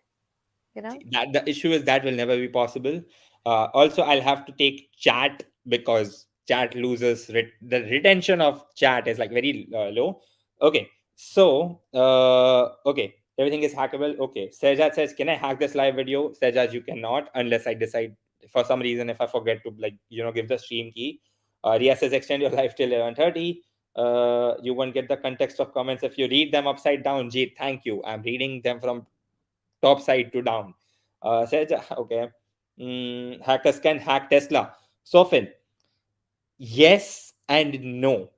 [SPEAKER 2] you know
[SPEAKER 1] That the issue is that will never be possible. Also, I'll have to take chat, because chat loses the retention of chat is like very low. Okay, so okay, everything is hackable. Okay, Sejad says, can I hack this live video? Sejad, you cannot, unless I decide for some reason, if I forget to, like, give the stream key. Ria says, extend your life till 11:30. You won't get the context of comments if you read them upside down. Jeet, thank you, I'm reading them from top side to down. Says, okay. Hackers can hack Tesla. Sofin, yes and no.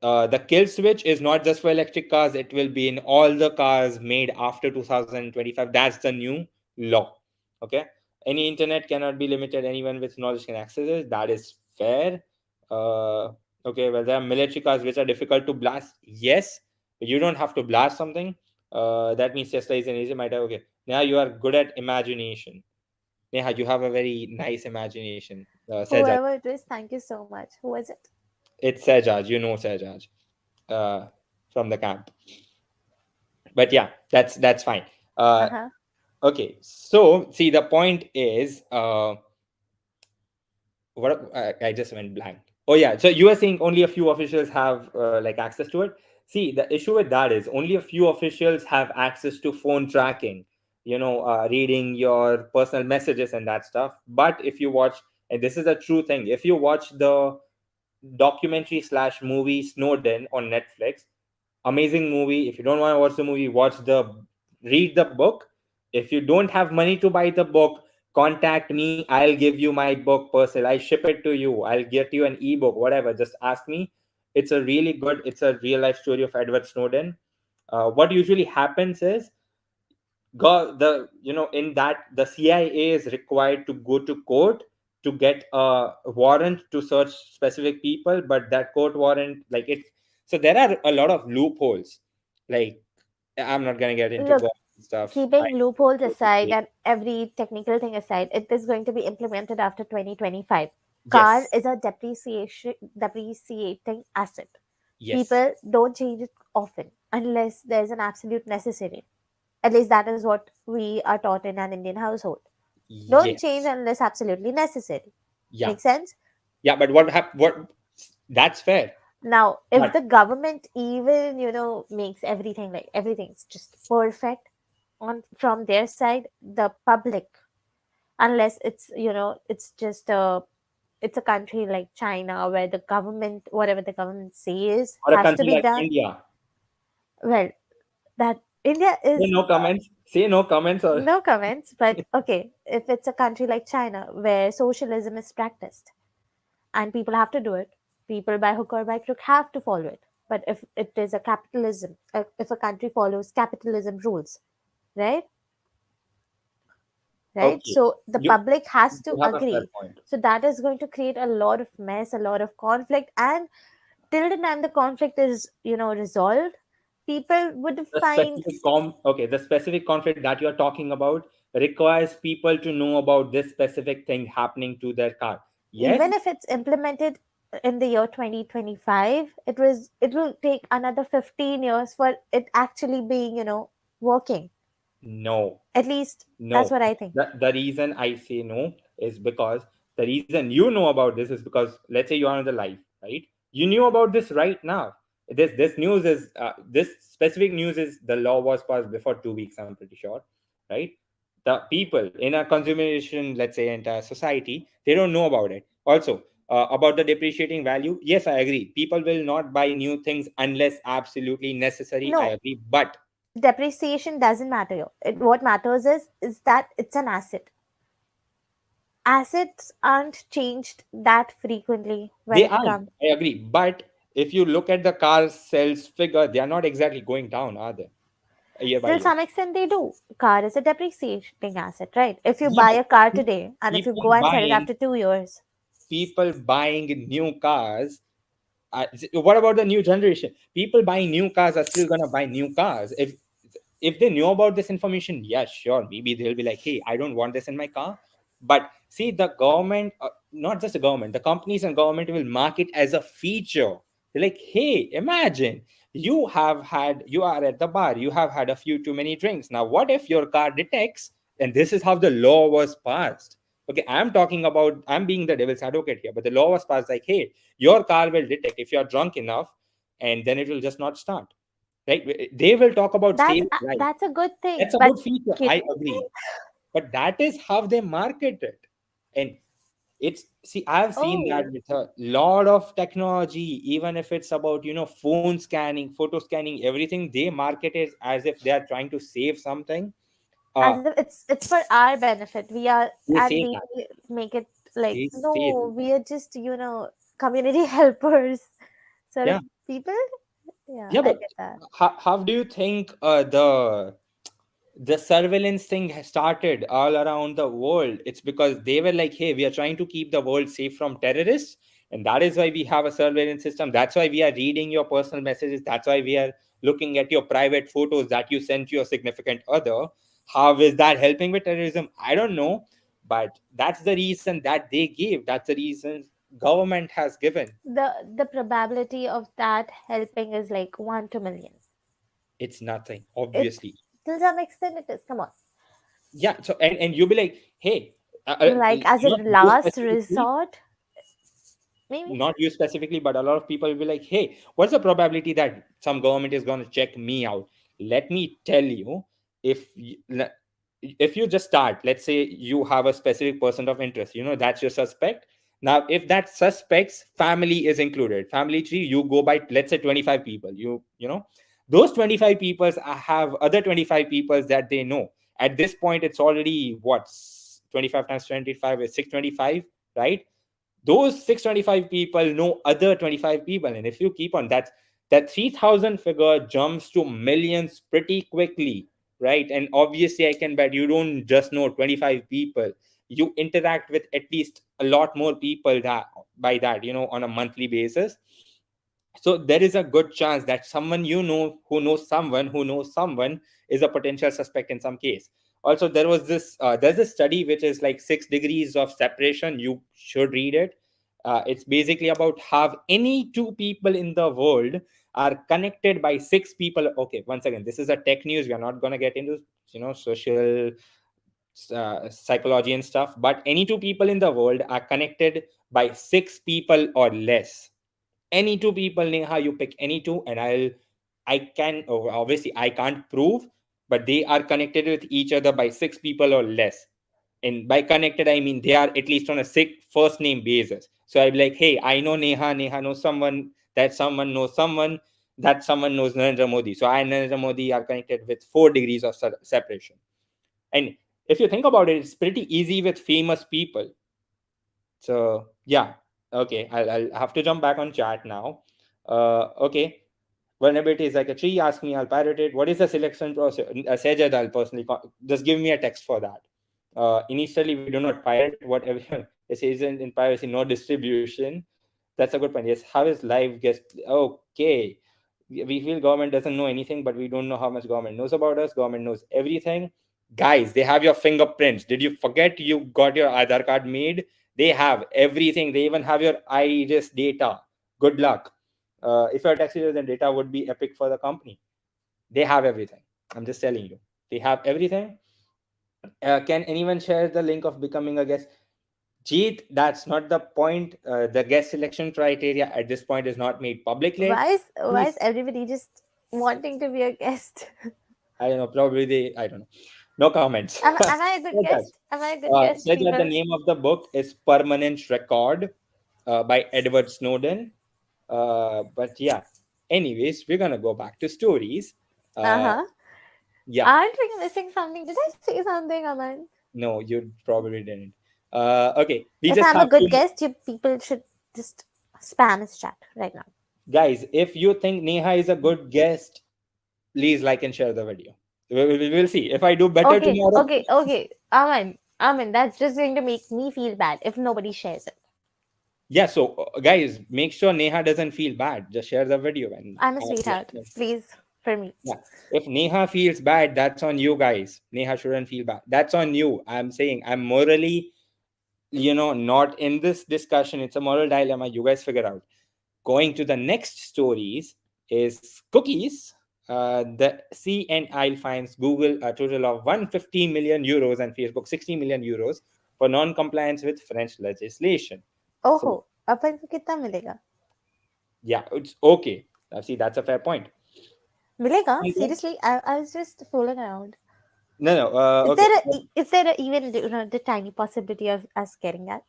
[SPEAKER 1] The kill switch is not just for electric cars, it will be in all the cars made after 2025. That's the new law. Okay. Any internet cannot be limited. Anyone with knowledge can access it. That is fair. Uh, okay. Well, there are military cars which are difficult to blast. Yes. But you don't have to blast something. That means Tesla is an easy matter. Okay. Now you are good at imagination. Neha, you have a very nice imagination. Sejaj.
[SPEAKER 2] Whoever it is, thank you so much. Who was it?
[SPEAKER 1] It's Sejaj. You know Sejaj, uh, from the camp. But yeah, that's fine. Uh,
[SPEAKER 2] Uh-huh.
[SPEAKER 1] okay, so see, the point is, what I just went blank. Oh yeah, so you are saying only a few officials have like access to it. See, the issue with that is only a few officials have access to phone tracking. Reading your personal messages and that stuff. But if you watch, and this is a true thing, if you watch the documentary slash movie Snowden on Netflix, amazing movie. If you don't want to watch the movie, read the book. If you don't have money to buy the book, contact me. I'll give you my book personally. I ship it to you. I'll get you an ebook, whatever. Just ask me. It's a real life story of Edward Snowden. What usually happens is, in that, the CIA is required to go to court to get a warrant to search specific people, but that court warrant, like it, so there are a lot of loopholes. Like, I'm not gonna get into
[SPEAKER 2] Look,
[SPEAKER 1] government stuff.
[SPEAKER 2] keeping loopholes aside and every technical thing aside, it is going to be implemented after 2025. Car
[SPEAKER 1] Yes,
[SPEAKER 2] is a depreciating asset.
[SPEAKER 1] yes,
[SPEAKER 2] People don't change it often unless there's an absolute necessity. At least that is what we are taught in an Indian household. Don't change
[SPEAKER 1] yes,
[SPEAKER 2] unless absolutely necessary.
[SPEAKER 1] yeah,
[SPEAKER 2] Make sense?
[SPEAKER 1] yeah. But what? That's fair.
[SPEAKER 2] Now, if
[SPEAKER 1] But
[SPEAKER 2] the government even, makes everything like everything's just perfect on from their side, the public, unless it's just it's a country like China where the government, whatever the government says,
[SPEAKER 1] Or a
[SPEAKER 2] has to
[SPEAKER 1] country
[SPEAKER 2] be
[SPEAKER 1] like
[SPEAKER 2] done.
[SPEAKER 1] India?
[SPEAKER 2] Well, that India
[SPEAKER 1] Say
[SPEAKER 2] is
[SPEAKER 1] no comments. Say no comments or
[SPEAKER 2] no comments, but okay, if it's a country like China where socialism is practiced and people have to do it, people by hook or by crook have to follow it. But if it is a capitalism, if a country follows capitalism rules, right? Right?
[SPEAKER 1] okay.
[SPEAKER 2] So the
[SPEAKER 1] You
[SPEAKER 2] public has to
[SPEAKER 1] you have a fair
[SPEAKER 2] agree.
[SPEAKER 1] point.
[SPEAKER 2] So that is going to create a lot of mess, a lot of conflict, and till the time the conflict is, resolved, people would
[SPEAKER 1] The
[SPEAKER 2] find,
[SPEAKER 1] specific the specific conflict that you are talking about requires people to know about this specific thing happening to their car. Yes.
[SPEAKER 2] even if it's implemented in the year 2025, it will take another 15 years for it actually being, working.
[SPEAKER 1] No.
[SPEAKER 2] At least that's
[SPEAKER 1] No.
[SPEAKER 2] what I think.
[SPEAKER 1] The reason I say no is because the reason you know about this is because, let's say you are on the live, right? You knew about this right now. This news is this specific news is the law was passed before 2 weeks, I'm pretty sure, right? The people in a consumeration, let's say entire society, they don't know about it. Also, about the depreciating value, yes, I agree. People will not buy new things unless absolutely necessary. I
[SPEAKER 2] No,
[SPEAKER 1] agree, but
[SPEAKER 2] depreciation doesn't matter here. What matters is that it's an asset. Assets aren't changed that frequently when
[SPEAKER 1] they
[SPEAKER 2] it
[SPEAKER 1] aren't.
[SPEAKER 2] comes.
[SPEAKER 1] I agree. But if you look at the car sales figure, they are not exactly going down, are they? Year by
[SPEAKER 2] Till
[SPEAKER 1] year.
[SPEAKER 2] some extent they do. Car is a depreciating asset, right? If you
[SPEAKER 1] Yeah,
[SPEAKER 2] buy
[SPEAKER 1] but
[SPEAKER 2] a car
[SPEAKER 1] pe-
[SPEAKER 2] today and if you
[SPEAKER 1] people
[SPEAKER 2] go and sell it
[SPEAKER 1] buying
[SPEAKER 2] after 2 years,
[SPEAKER 1] people buying new cars. What about the new generation? People buying new cars are still gonna buy new cars. If they knew about this information, yeah, sure, maybe they'll be like, hey, I don't want this in my car. But see, the government, not just the government, the companies and government will mark it as a feature. They're like, hey, imagine you are at the bar, you have had a few too many drinks. Now what if your car detects, and this is how the law was passed. Okay, I'm being the devil's advocate here, but the law was passed like, hey, your car will detect if you're drunk enough, and then it will just not start, right? They will talk about
[SPEAKER 2] that's
[SPEAKER 1] save life.
[SPEAKER 2] that's a good thing.
[SPEAKER 1] That's a
[SPEAKER 2] But
[SPEAKER 1] good feature,
[SPEAKER 2] kid,
[SPEAKER 1] I agree. But that is how they market it. And it's, see, I've seen that
[SPEAKER 2] oh,
[SPEAKER 1] with a lot of technology, even if it's about, phone scanning, photo scanning, everything, they market it as if they are trying to save something. uh
[SPEAKER 2] as if it's for our benefit. We are,
[SPEAKER 1] they
[SPEAKER 2] and
[SPEAKER 1] say
[SPEAKER 2] they
[SPEAKER 1] that.
[SPEAKER 2] make it like,
[SPEAKER 1] They say that.
[SPEAKER 2] no, we are just, community helpers sort of
[SPEAKER 1] Yeah.
[SPEAKER 2] people. Yeah,
[SPEAKER 1] Yeah,
[SPEAKER 2] I
[SPEAKER 1] but
[SPEAKER 2] get that.
[SPEAKER 1] how do you think the surveillance thing has started all around the world? It's because they were like, hey, we are trying to keep the world safe from terrorists, and that is why we have a surveillance system. That's why we are reading your personal messages. That's why we are looking at your private photos that you sent to your significant other. How is that helping with terrorism? I don't know, but that's the reason that they gave. That's the reason government has given.
[SPEAKER 2] The probability of that helping is like 1 to million.
[SPEAKER 1] It's nothing,
[SPEAKER 2] It's,
[SPEAKER 1] obviously.
[SPEAKER 2] till some extent it is. Come on.
[SPEAKER 1] Yeah, so and you'll be like, hey,
[SPEAKER 2] Like as a
[SPEAKER 1] not you
[SPEAKER 2] last
[SPEAKER 1] specifically,
[SPEAKER 2] resort, maybe.
[SPEAKER 1] not you specifically, but a lot of people will be like, hey, what's the probability that some government is going to check me out? Let me tell you, if you, if you just start, let's say you have a specific person of interest, that's your suspect. Now if that suspect's family is included, family tree, you go by, let's say 25 people, those 25 people have other 25 people that they know. At this point it's already what, 25 times 25 is 625, right? Those 625 people know other 25 people, and if you keep on that 3000 figure jumps to millions pretty quickly, right? And obviously I can bet you don't just know 25 people, you interact with at least a lot more people that by that, on a monthly basis. So there is a good chance that someone who knows someone who knows someone is a potential suspect in some case. Also, there's a study which is like 6 degrees of separation. You should read it. It's basically about how any two people in the world are connected by six people. Okay, once again, this is a tech news. We are not going to get into social psychology and stuff, but any two people in the world are connected by six people or less. Any two people, Neha, you pick any two, and I can, obviously I can't prove, but they are connected with each other by six people or less. And by connected, I mean they are at least on a sick first name basis. So I'd be like, hey, I know Neha, Neha knows someone, that someone knows someone, that someone knows Narendra Modi. So I and Narendra Modi are connected with 4 degrees of separation. And if you think about it, it's pretty easy with famous people. So yeah, okay, I'll have to jump back on chat now. Okay, vulnerability is like a tree. Ask me, I'll pirate it. What is the selection process? Sajad, I'll personally just give me a text for that. Initially, we do not pirate whatever it says in piracy, no distribution. That's a good point. Yes, how is live guest? Okay, we feel government doesn't know anything, but we don't know how much government knows about us. Government knows everything. Guys, they have your fingerprints. Did you forget you got your Aadhaar card made? They have everything. They even have your iris data. Good luck. If your tax return data would be epic for the company. They have everything. I'm just telling you. They have everything. Can anyone share the link of becoming a guest? Jeet, that's not the point. The guest selection criteria at this point is not made publicly.
[SPEAKER 2] Why is everybody just wanting to be a guest?
[SPEAKER 1] I don't know. Probably they. I don't know. No comments.
[SPEAKER 2] Am I a good guest? Am I a good guest,
[SPEAKER 1] Said that the
[SPEAKER 2] people?
[SPEAKER 1] name of the book is Permanent Record by Edward Snowden. But yeah. Anyways, we're gonna go back to stories.
[SPEAKER 2] Uh
[SPEAKER 1] Uh,
[SPEAKER 2] huh.
[SPEAKER 1] yeah.
[SPEAKER 2] Aren't we missing something? Did I say something, Aman?
[SPEAKER 1] No, you probably didn't. Okay, we
[SPEAKER 2] If
[SPEAKER 1] just
[SPEAKER 2] I'm a
[SPEAKER 1] have
[SPEAKER 2] good
[SPEAKER 1] to,
[SPEAKER 2] guest, you people should just spam his chat right now.
[SPEAKER 1] guys. If you think Neha is a good guest, please like and share the video. We'll see. If I do better
[SPEAKER 2] Okay,
[SPEAKER 1] tomorrow,
[SPEAKER 2] okay, okay. Aman, that's just going to make me feel bad if nobody shares it.
[SPEAKER 1] yeah. So, guys, make sure Neha doesn't feel bad. Just share the video and
[SPEAKER 2] I'm a
[SPEAKER 1] let
[SPEAKER 2] sweetheart.
[SPEAKER 1] me know.
[SPEAKER 2] Please, for me.
[SPEAKER 1] Yeah. If Neha feels bad, that's on you guys. Neha shouldn't feel bad. That's on you. I'm saying I'm morally, not in this discussion. It's a moral dilemma. You guys figure out. Going to the next stories is cookies. The CNI fines Google a total of 150 million euros and Facebook 60 million euros for non-compliance with French legislation. So
[SPEAKER 2] ओहो, अपन को कितना मिलेगा?
[SPEAKER 1] yeah, it's okay. See, that's a fair point.
[SPEAKER 2] मिलेगा?
[SPEAKER 1] And then-
[SPEAKER 2] Seriously, I was just fooling around.
[SPEAKER 1] No, no.
[SPEAKER 2] Is
[SPEAKER 1] Okay.
[SPEAKER 2] there even the tiny possibility of us getting that?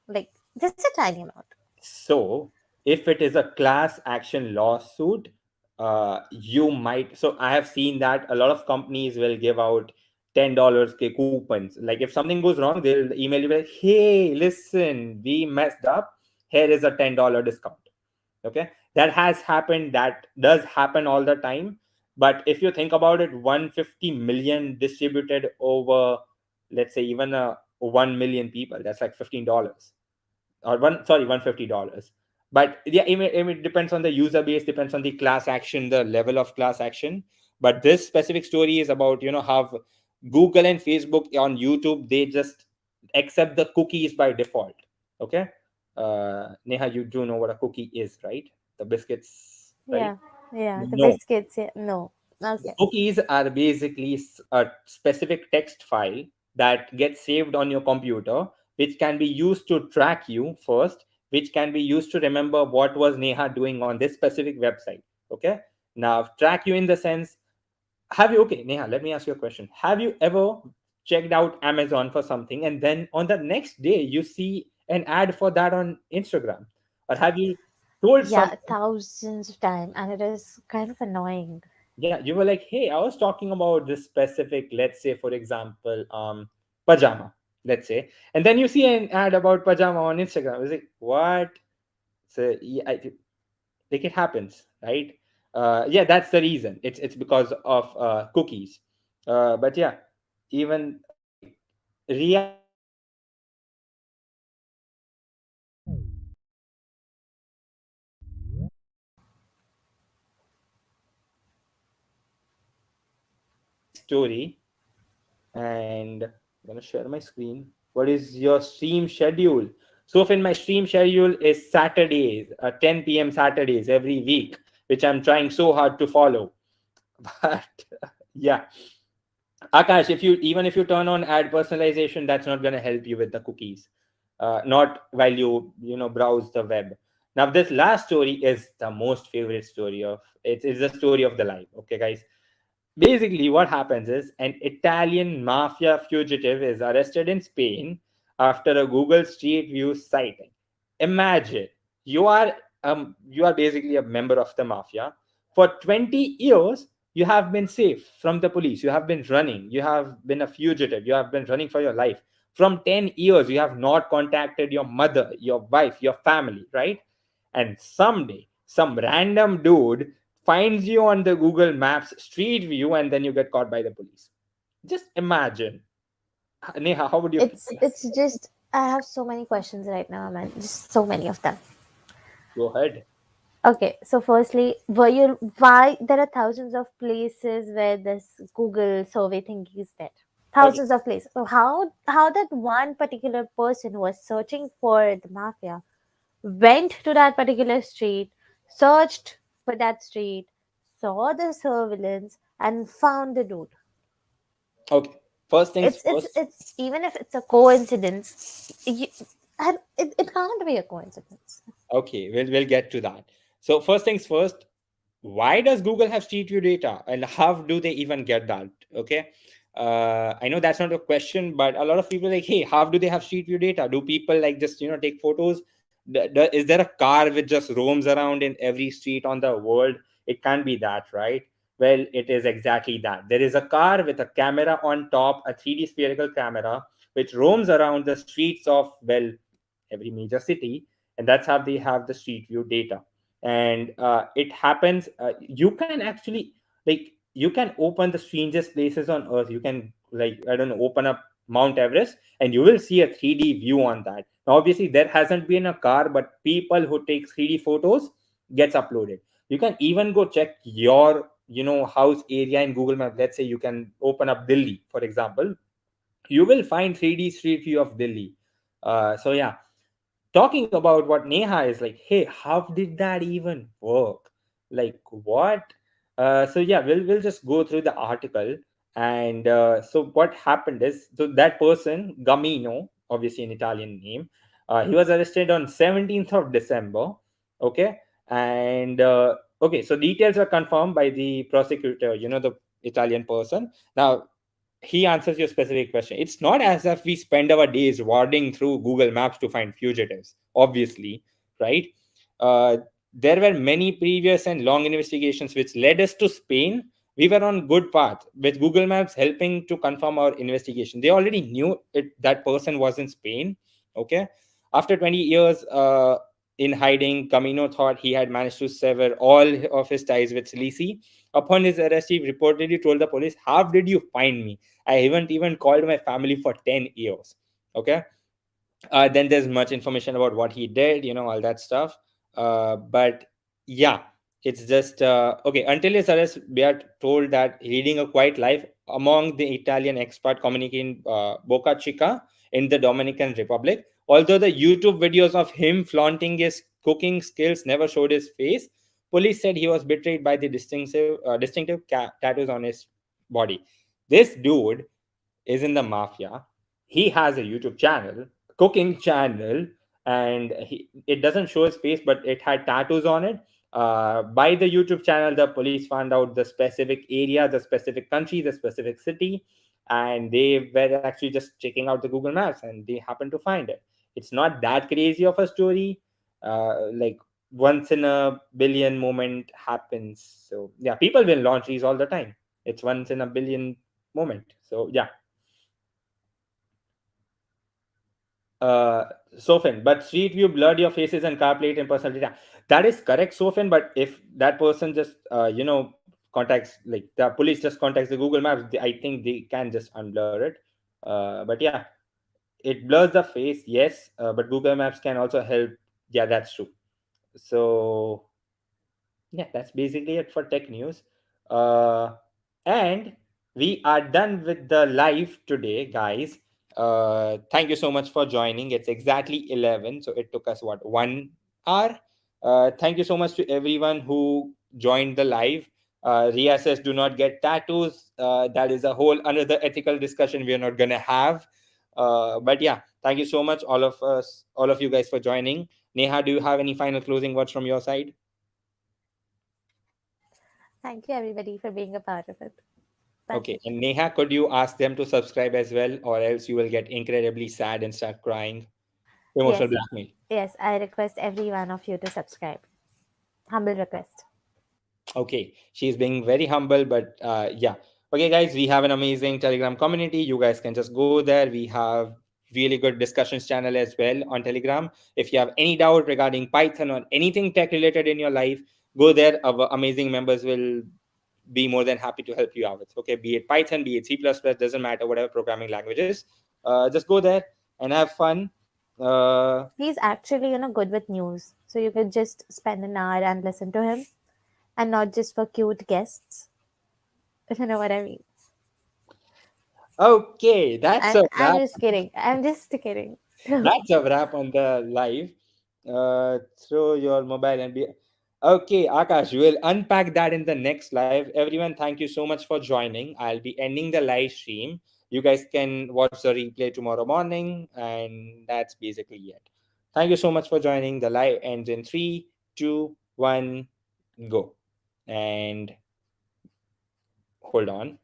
[SPEAKER 2] Like just a tiny amount.
[SPEAKER 1] So, if it is a class action lawsuit, you might. So, I have seen that a lot of companies will give out $10 coupons. Like if something goes wrong, they'll email you like, "Hey, listen, we messed up. Here is a $10 discount." Okay, that has happened. That does happen all the time. But if you think about it, 150 million distributed over, let's say, even 1 million people, that's like $15 or $150. But yeah, it depends on the user base, depends on the class action, the level of class action. But this specific story is about how Google and Facebook on YouTube, they just accept the cookies by default. Okay. Neha, you do know what a cookie is, right? The biscuits, right?
[SPEAKER 2] Yeah, yeah. The
[SPEAKER 1] No.
[SPEAKER 2] biscuits. Yeah. No.
[SPEAKER 1] The
[SPEAKER 2] Okay.
[SPEAKER 1] cookies are basically a specific text file that gets saved on your computer, which can be used to track you first, which can be used to remember what was Neha doing on this specific website. Okay. Now, track you in the sense, okay, Neha, let me ask you a question. Have you ever checked out Amazon for something and then on the next day you see an ad for that on Instagram? Or have you told
[SPEAKER 2] Yeah,
[SPEAKER 1] someone,
[SPEAKER 2] thousands of times, and it is kind of annoying.
[SPEAKER 1] yeah, you were like, hey, I was talking about this specific, let's say, for example, pajama, let's say, and then you see an ad about pajama on Instagram. It's like, what? So yeah, like it happens, right? Yeah, that's the reason. It's because of cookies. But yeah, even okay, reality check. Next story, and I'm gonna share my screen. What is your stream schedule? So, if in my stream schedule is Saturdays, 10 p.m. Saturdays every week, which I'm trying so hard to follow. But yeah, Akash, if you turn on ad personalization, that's not gonna help you with the cookies. Not while you browse the web. Now, this last story is the most favorite story of it's the story of the life. Okay, guys. Basically, what happens is an Italian mafia fugitive is arrested in Spain after a Google Street View sighting. Imagine you are you are basically a member of the mafia. For 20 years, you have been safe from the police. You have been running. You have been a fugitive. You have been running for your life. From 10 years, you have not contacted your mother, your wife, your family, right? And someday, some random dude finds you on the Google Maps Street View, and then you get caught by the police. Just imagine. Neha, how would you feel?
[SPEAKER 2] It's just I have so many questions right now, man. Just so many of them.
[SPEAKER 1] Go ahead.
[SPEAKER 2] Okay, so firstly, were you why there are thousands of places where this Google survey thing is there?
[SPEAKER 1] Okay,
[SPEAKER 2] Thousands of places. So how that one particular person who was searching for the mafia went to that particular street, searched for that street, saw the surveillance, and found the dude.
[SPEAKER 1] okay. First things first.
[SPEAKER 2] It's even if it's a coincidence, you, and it can't be a coincidence.
[SPEAKER 1] Okay, we'll get to that. So first things first, why does Google have Street View data, and how do they even get that? Okay, I know that's not a question, but a lot of people are like, hey, how do they have Street View data? Do people like just take photos? Is there a car which just roams around in every street on the world? It can't be that, right? Well, it is exactly that. There is a car with a camera on top, a 3D spherical camera, which roams around the streets of, well, every major city, and that's how they have the Street View data. And it happens, you can actually, like, you can open the strangest places on earth. You can, like, I don't know, open up Mount Everest, and you will see a 3D view on that. Now obviously there hasn't been a car, but people who take 3D photos gets uploaded. You can even go check your house area in Google Maps. Let's say you can open up Delhi, for example. You will find 3D street view of Delhi. So yeah, talking about what Neha is like, hey, how did that even work? Like what? So yeah, we'll just go through the article. And so what happened is, so that person, Gamino, obviously an Italian name, he was arrested on 17th of December. Okay. And okay, so details are confirmed by the prosecutor, the Italian person. Now he answers your specific question. It's not as if we spend our days warding through Google Maps to find fugitives, obviously, right? Uh, there were many previous and long investigations which led us to Spain. We were on good path with Google Maps helping to confirm our investigation. They already knew that person was in Spain. Okay, after 20 years in hiding, Camino thought he had managed to sever all of his ties with Sicily. Upon his arrest, he reportedly told the police, "How did you find me? I haven't even called my family for 10 years." Okay. Then there's much information about what he did, all that stuff. But yeah, it's just okay. Until his arrest, we are told that leading a quiet life among the Italian expat community in Boca Chica in the Dominican Republic. Although the YouTube videos of him flaunting his cooking skills never showed his face, police said he was betrayed by the distinctive tattoos on his body. This dude is in the mafia. He has a YouTube channel, cooking channel, and it doesn't show his face, but it had tattoos on it. By the YouTube channel, the police found out the specific area, the specific country, the specific city, and they were actually just checking out the Google Maps, and they happened to find it. It's not that crazy of a story. Like once in a billion moment happens. So yeah, people will launch these all the time. It's once in a billion moment. So yeah. uh Sofin, but Street View blurred your faces and car plate and personal data. That is correct, Sofin. But if that person just contacts, like the police just contacts the Google Maps, I think they can just unblur it. But yeah, it blurs the face, yes. But Google Maps can also help. Yeah, that's true. So yeah, that's basically it for tech news. Uh, and we are done with the live today, guys. Thank you so much for joining. It's exactly 11, so it took us what, 1 hour. Thank you so much to everyone who joined the live. Ria says, "Do not get tattoos." That is a whole another ethical discussion we are not gonna have. But yeah, thank you so much, all of you guys, for joining. Neha, do you have any final closing words from your side?
[SPEAKER 2] Thank you, everybody, for being a part of it. That's
[SPEAKER 1] Okay.
[SPEAKER 2] it.
[SPEAKER 1] And Neha, could you ask them to subscribe as well, or else you will get incredibly sad and start crying? Emotional
[SPEAKER 2] Yes,
[SPEAKER 1] blackmail.
[SPEAKER 2] yes, I request every one of you to subscribe. Humble request.
[SPEAKER 1] Okay, she's being very humble, but yeah. Okay, guys, we have an amazing Telegram community. You guys can just go there. We have really good discussions channel as well on Telegram. If you have any doubt regarding Python or anything tech related in your life, go there. Our amazing members will be more than happy to help you out with. Okay, be it Python, be it C++, doesn't matter, whatever programming languages. Just go there and have fun. Uh,
[SPEAKER 2] He's actually, good with news. So you could just spend an hour and listen to him and not just for cute guests. If you know what I mean.
[SPEAKER 1] okay, that's a
[SPEAKER 2] I'm
[SPEAKER 1] wrap.
[SPEAKER 2] just kidding. I'm just kidding.
[SPEAKER 1] That's a wrap on the live. Throw your mobile and be okay. Akash, we'll unpack that in the next live. Everyone, thank you so much for joining. I'll be ending the live stream. You guys can watch the replay tomorrow morning, and that's basically it. Thank you so much for joining. The live ends in three, two, one, go. And hold on.